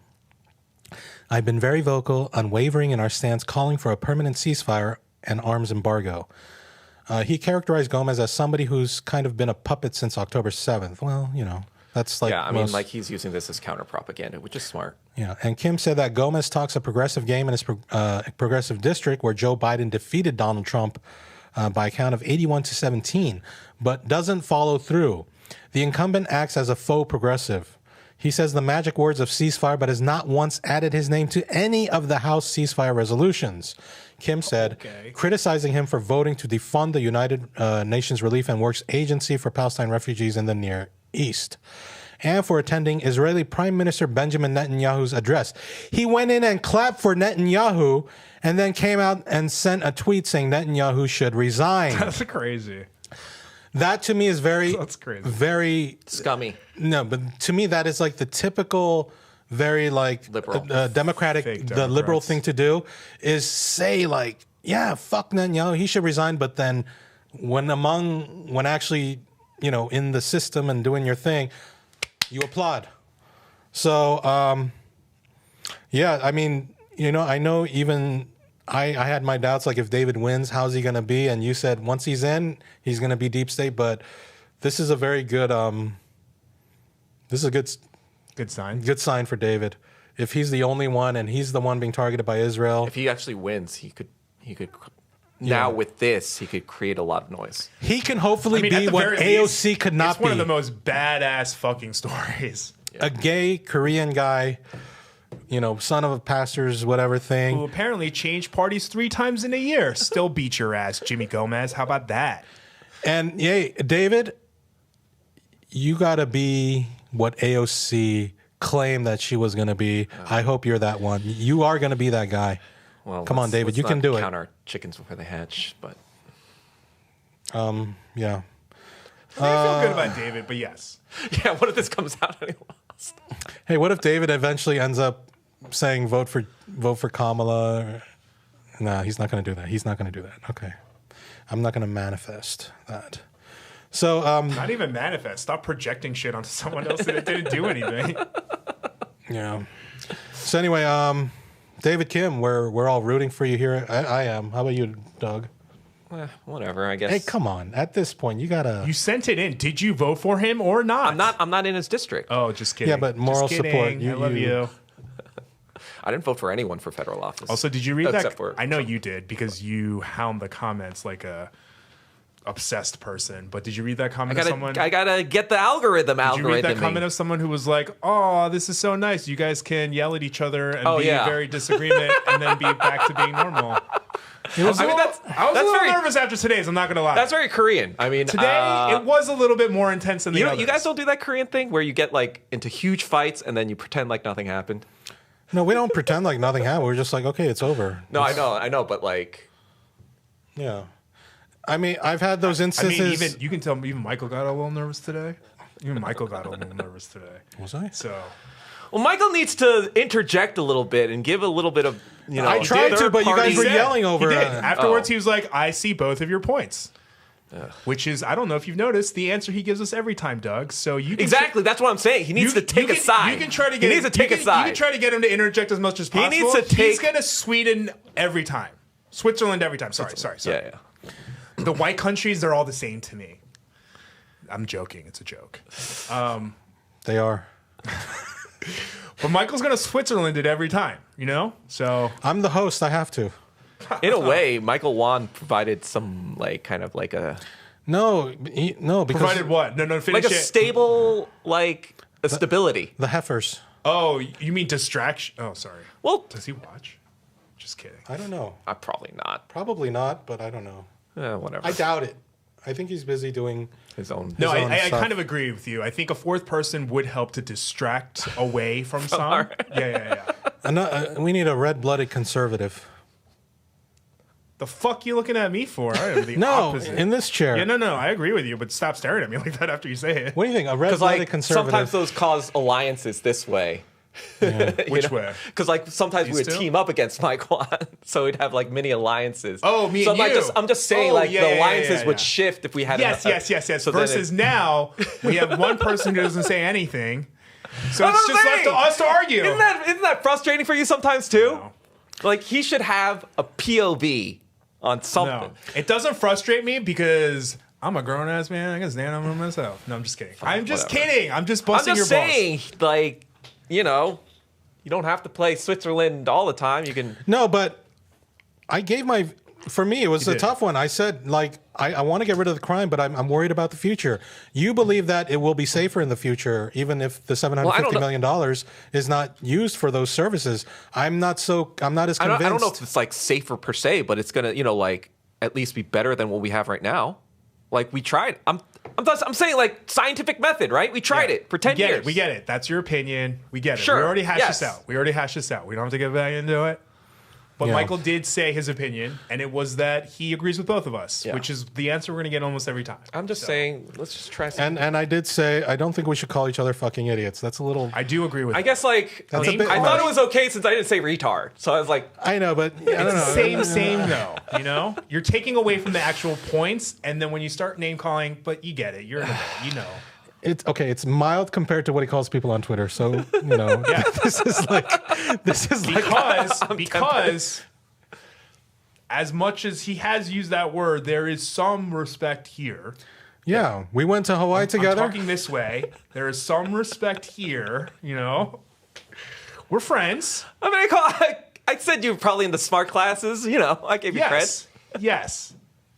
I've been very vocal, unwavering in our stance, calling for a permanent ceasefire and arms embargo. He characterized Gomez as somebody who's kind of been a puppet since October 7th. Well, that's like... Yeah, I mean, like he's using this as counter propaganda, which is smart. Yeah, and Kim said that Gomez talks a progressive game in his progressive district where Joe Biden defeated Donald Trump by a count of 81-17, but doesn't follow through. The incumbent acts as a faux progressive. He says the magic words of ceasefire, but has not once added his name to any of the House ceasefire resolutions. Kim said, criticizing him for voting to defund the United Nations Relief and Works Agency for Palestine refugees in the Near East, and for attending Israeli Prime Minister Benjamin Netanyahu's address. He went in and clapped for Netanyahu and then came out and sent a tweet saying Netanyahu should resign. That's crazy. That to me is That's crazy. very scummy. No, but to me that is like the typical, very like liberal, democratic, the liberal thing to do is say like, yeah, fuck Netanyahu, he should resign. But then when actually, in the system and doing your thing, you applaud. So, yeah, I mean, I know even I had my doubts, like if David wins, how's he going to be? And you said once he's in, he's going to be deep state. But this is a very good, this is a good sign. Good sign for David. If he's the only one and he's the one being targeted by Israel. If he actually wins, he could. Now with this, he could create a lot of noise. He can hopefully be what AOC could not be. It's one of the most badass fucking stories. Yeah. A gay Korean guy, son of a pastor's whatever thing. Who apparently changed parties 3 times in a year. Still beat your ass, Jimmy Gomez. How about that? And yeah, David, you got to be what AOC claimed that she was going to be. I hope you're that one. You are going to be that guy. Well, come on, David, you can do it. Count our chickens before they hatch, but yeah. I feel good about David, but yes. Yeah, what if this comes out and he lost? Hey, what if David eventually ends up saying vote for Kamala? No, he's not going to do that. He's not going to do that. Okay, I'm not going to manifest that. So not even manifest. Stop projecting shit onto someone else that didn't do anything. Yeah. So anyway, David Kim, we're all rooting for you here. I am. How about you, Doug? Whatever, I guess. Hey, come on. At this point, you gotta. You sent it in. Did you vote for him or not? I'm not in his district. Oh, just kidding. Yeah, but moral support. I love you. I didn't vote for anyone for federal office. Also, did you read that? I know Trump. You did because you hound the comments like a obsessed person. But did you read that comment of someone? I gotta get the algorithm. Did you read that comment of someone who was like, "Oh, this is so nice. You guys can yell at each other and be very disagreement, and then be back to being normal." I was a little nervous after today's. I'm not gonna lie. That's very Korean. I mean, today it was a little bit more intense than the others. You guys don't do that Korean thing where you get like into huge fights and then you pretend like nothing happened. No, we don't pretend like nothing happened. We're just like, okay, it's over. No, I know, but like, yeah. I mean, I've had those instances. I mean, even you can tell me. Even Michael got a little nervous today. Even Michael got a little nervous today. Was I? So. Well, Michael needs to interject a little bit and give a little bit of, I tried to, but you guys were yelling over it. it. Afterwards, he was like, I see both of your points. Which is, I don't know if you've noticed, the answer he gives us every time, Doug. So you can exactly, that's what I'm saying. He needs to take a side. You can try to get. He needs to take a side. You can try to get him to interject as much as possible. He needs to take. He's gonna Sweden every time, Switzerland every time. Sorry. Yeah. The white countries, they're all the same to me. I'm joking. It's a joke. They are. But Michael's gonna Switzerland it every time. So I'm the host. I have to. In a way, Michael Wan provided some kind of a no because provided what? No, finish like a it. Stable stability. The heifers. Oh, you mean distraction? Oh, sorry. Well, does he watch? Just kidding. I don't know. Probably not. Probably not, but I don't know. Whatever. I doubt it. I think he's busy doing his own. No, his own I stuff. kind of agree with you. I think a fourth person would help to distract away from some. Yeah. We need a red-blooded conservative. The fuck you looking at me for? I am the opposite. In this chair. Yeah, no, I agree with you, but stop staring at me like that after you say it. What do you think? A red-blooded conservative? Sometimes those cause alliances this way. Yeah. Which way? Because sometimes we would team up against Mike Wan, so we'd have mini alliances. Oh, me and you. I'm just saying the alliances would shift if we had. Yes. So versus now we have one person who doesn't say anything, so it's just left to us to argue. Isn't that frustrating for you sometimes too? No. He should have a POV on something. No, it doesn't frustrate me because I'm a grown ass man. I can stand up for myself. No, I'm just kidding. I'm just kidding. I'm just busting your balls. I'm just saying, you don't have to play Switzerland all the time. You can. No, but I gave for me, it was a tough one. I said, I want to get rid of the crime, but I'm worried about the future. You believe that it will be safer in the future, even if the $750 million is not used for those services. I'm not as convinced. I don't know if it's safer per se, but it's going to, at least be better than what we have right now. We tried. I'm saying scientific method, right? We tried it for 10 years. We get it. That's your opinion. We get it. Sure. We already hashed this out. We don't have to get back into it. But Michael did say his opinion, and it was that he agrees with both of us, which is the answer we're going to get almost every time. I'm just saying, let's just try something. And I did say, I don't think we should call each other fucking idiots. That's a little... I do agree with that. I guess, I thought it was okay since I didn't say retard. So I was like... I know, but I don't know. Same though, You're taking away from the actual points, and then when you start name-calling, but you get it. You're in a It's okay. It's mild compared to what he calls people on Twitter. So, this is because as much as he has used that word, there is some respect here. Yeah, we went to Hawaii together. I'm talking this way. There is some respect here. We're friends. I mean, I said you were probably in the smart classes. I gave you credit. Yes.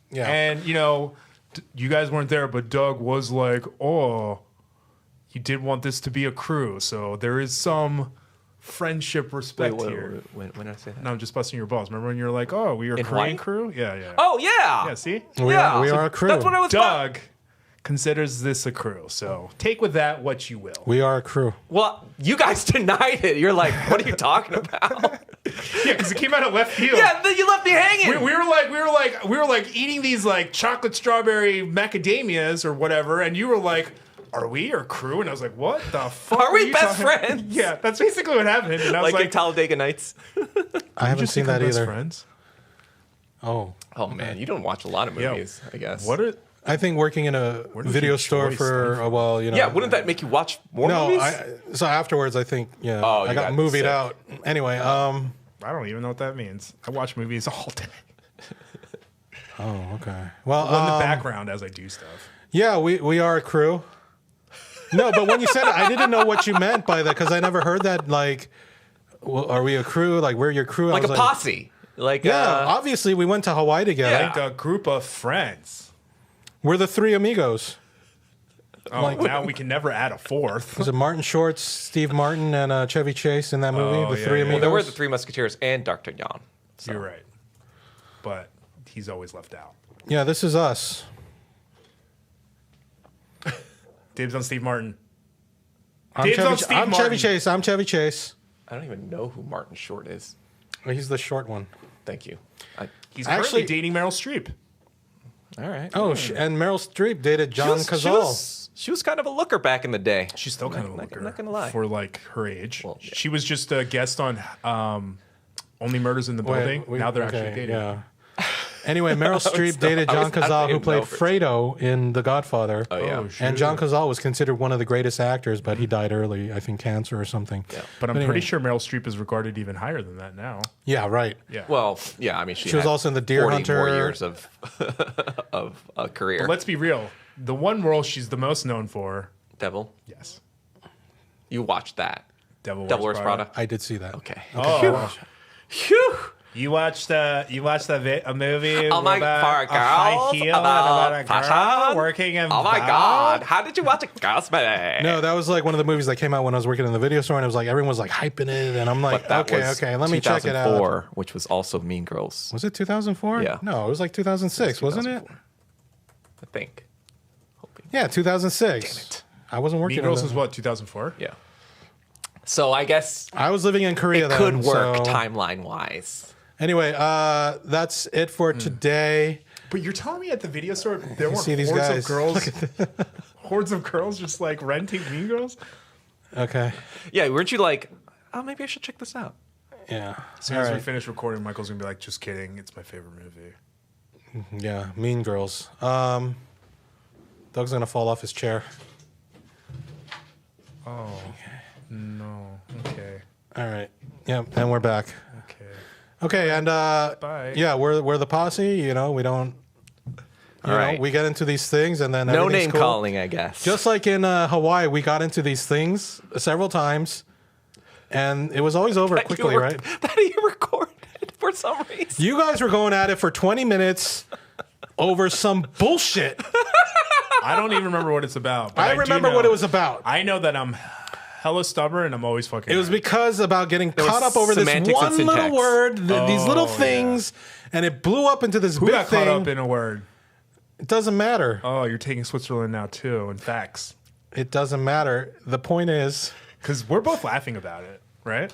Yeah. And you guys weren't there, but Doug was like, "Oh, you did want this to be a crew, so there is some friendship respect here." When did I say that? No, I'm just busting your balls. Remember when you were like, "Oh, we are a Korean crew"? Yeah. Oh yeah. Yeah. See, we are a crew. That's what I was. Doug considers this a crew, so take with that what you will. We are a crew. Well, you guys denied it. You're like, what are you talking about? Yeah, because it came out of left field. Yeah, then you left me hanging. We were like eating these chocolate strawberry macadamias or whatever, and you were like, "Are we our crew?" And I was like, "What the fuck? Are we best friends?" Yeah, that's basically what happened. And I was in Talladega Nights. I haven't seen that either. Friends? Oh man, you don't watch a lot of movies, I guess. I think working in a video store for a while, Yeah, wouldn't that make you watch more movies? So afterwards, I think, I got movied out. Anyway, I don't even know what that means. I watch movies all day. Oh, okay. Well, in the background as I do stuff. Yeah, we are a crew. No, but when you said it, I didn't know what you meant by that because I never heard that. Are we a crew? We're your crew? Like a posse. Obviously, we went to Hawaii together. Like a group of friends. We're the three amigos. Oh, now we can never add a fourth. Was it Martin Short, Steve Martin, and Chevy Chase in that movie? Three amigos. Well, there were the Three Musketeers and D'Artagnan. So. You're right. but he's always left out. Yeah, this is us. Dibs on Steve Martin. I'm Chevy Chase. I'm Chevy Chase. I don't even know who Martin Short is. He's the short one. Thank you. He's currently dating Meryl Streep. All right. Oh, and Meryl Streep dated John Cazale. She was kind of a looker back in the day. She's still kind of a looker. I'm not gonna lie. For like her age. Well, yeah. She was just a guest on Only Murders in the Building. Now they're actually dating. Yeah. Anyway, Meryl Streep dated John Cazale, who played Fredo in The Godfather. Oh, yeah. And John Cazale was considered one of the greatest actors, but he died early, I think cancer or something. Yeah. But I'm pretty sure Meryl Streep is regarded even higher than that now. Yeah, right. Yeah. Well, yeah, I mean, she was also in The Deer 40 Hunter. more years of a career. But let's be real. The one role she's the most known for. Devil? Yes. You watched that. Devil Wears Prada? I did see that. Okay. Oh. Phew. You watched a movie Oh my about God, a high girls, heel about a girl fashion? working in Oh my Vogue? God. How did you watch a girls movie? No, that was like one of the movies that came out when I was working in the video store, and it was like everyone was like hyping it, and I'm like, But that was okay, let me check it out. 2004, which was also Mean Girls. Was it 2004? Yeah. No, it was like 2006, wasn't it? 2004. I think. Hoping. Yeah, 2006. Damn it. I wasn't working Mean on Girls that. was what, 2004? Yeah. So I guess I was living in Korea it then. could work so- timeline wise. Anyway, that's it for today. But you're telling me at the video store there weren't see these hordes guys. of girls, hordes of girls just like renting Mean Girls? Okay. Yeah, weren't you like, oh, maybe I should check this out? Yeah. As soon as we finish recording, Michael's gonna be like, "Just kidding, it's my favorite movie." Yeah, Mean Girls. Doug's gonna fall off his chair. Oh no. Okay. All right. Yeah, and we're back. Okay. Okay, and Bye. yeah, we're the posse. You know, we don't. You know, right. we get into these things, and then No everything's name cool. calling, I guess. Just like in Hawaii, we got into these things several times, and it was always over quickly, right? That you recorded for some reason. You guys were going at it for 20 minutes over some bullshit. I don't even remember what it's about. But I do remember know- what it was about. I know that I'm hella stubborn and I'm always fucking. It was right. because about getting was caught up over this semantics one and little syntax. word, these little yeah. things, and it blew up into this Who big got thing. caught up in a word? It doesn't matter. Oh, you're taking Switzerland now too, and facts. It doesn't matter. The point is, Because we're both laughing about it, right?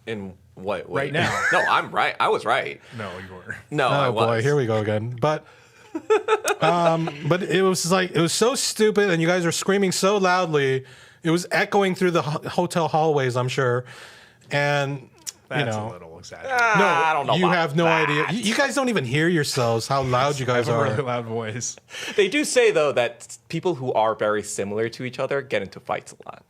In what way? Right now. No, I'm right. I was right. No, you were. No, I oh was. boy, here we go again. But it was like it was so stupid, and you guys were screaming so loudly. It was echoing through the hotel hallways, I'm sure, and That's you know. a little exaggerated. No, I don't know. you about have no that. idea. You guys don't even hear yourselves how loud you I guys have a are. really loud voice. They do say though that people who are very similar to each other get into fights a lot,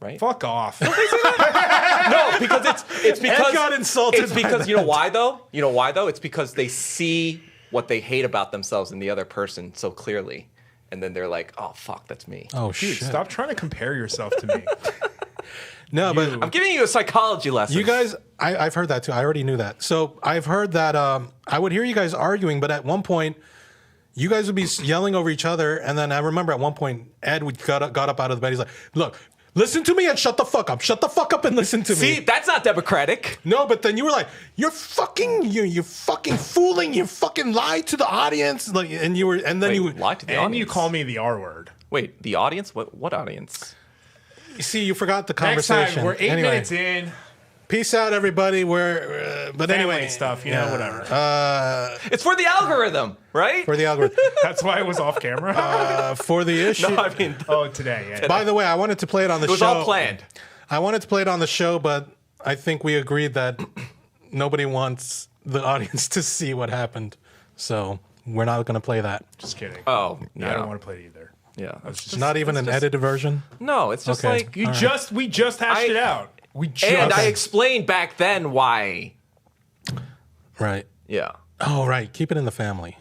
right? Fuck off. No, because it's because Ed got insulted It's by because that. you know why though? You know why though? It's because they see what they hate about themselves in the other person so clearly, and then they're like, "Oh fuck, that's me." Oh Dude, shit! stop trying to compare yourself to me. No, but I'm giving you a psychology lesson. you guys, I've heard that too. I already knew that. So I've heard that I would hear you guys arguing, but at one point, you guys would be yelling over each other, and then I remember at one point, Ed got up out of the bed. He's like, "Look, listen to me and shut the fuck up. Shut the fuck up and listen to see, me." that's not democratic. No, but then you were like, "You're fucking fooling. You fucking lied to the audience." Like, and you were, and then Wait, you lie to the And audience. you call me the R word. Wait, the audience? What audience? see, you forgot the Next conversation. time, we're 8 Anyway, minutes in. Peace out, everybody. We're but Family anyway, stuff, you yeah. know, whatever. It's for the algorithm, right? For the algorithm, That's why it was off camera. for the issue. no, I mean, Oh, today, yeah. By the way, I wanted to play it on the it was show. all planned. I wanted to play it on the show, but I think we agreed that nobody wants the audience to see what happened, so we're not going to play that. Just kidding. Oh, I yeah. don't want to play it either. Yeah. Not even an edited version. No, it's just Okay. like We just hashed it out. We just. And I explained back then why. Right. Yeah. Oh, right. Keep it in the family.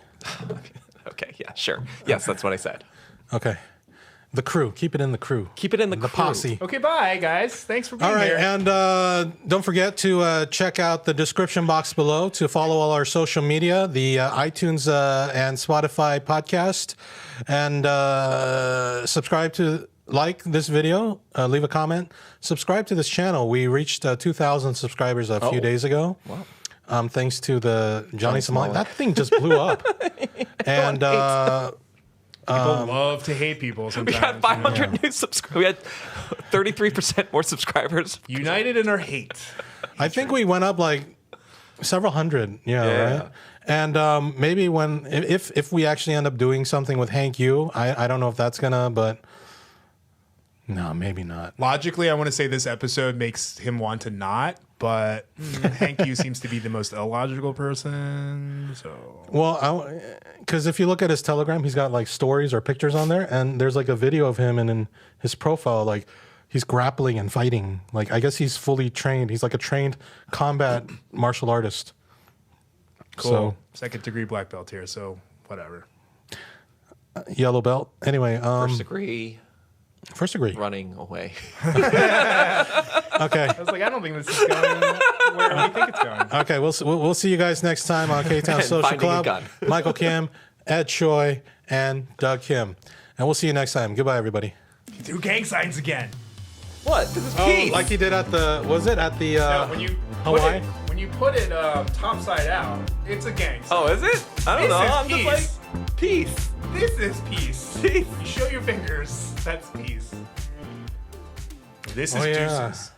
Okay. Yeah. Sure. Yes, that's what I said. Okay. The crew. Keep it in the crew. Keep it in the crew. posse. Okay, bye, guys. Thanks for being All right, here. and don't forget to check out the description box below to follow all our social media, the iTunes and Spotify podcast, and subscribe to like this video, leave a comment, subscribe to this channel. We reached 2,000 subscribers a few days ago. thanks to the Johnny Somali. Smollett. That thing just blew up. And People love to hate people sometimes. We got 500 new subscribers. We had 33% more subscribers. United in our hate. I think we went up like several hundred. Yeah. Right? And maybe if we actually end up doing something with Hank Yu, I don't know if that's gonna, but no, maybe not. Logically, I want to say this episode makes him want to not, but Hank Yu seems to be the most illogical person. So, well, because if you look at his Telegram, he's got like stories or pictures on there, and there's like a video of him, and in his profile, like he's grappling and fighting. Like I guess he's fully trained. He's like a trained combat martial artist. Cool. So, second degree black belt here, so whatever. Yellow belt. Anyway, First degree. First degree. Running away. Okay. I was like, I don't think this is going where we think it's going. Okay, we'll see you guys next time on Ktown Social Finding a Club. gun. Michael Kim, Ed Choi, and Doug Kim. And we'll see you next time. Goodbye, everybody. He threw gang signs again. What? This is Oh, peace. like he did at the, No, when you Hawaii? when you put it top side out, it's a gang sign. Oh, is it? I don't know. I'm This is just like, peace. This is peace. Peace. You show your fingers. That's peace. This is Oh, yeah. juices.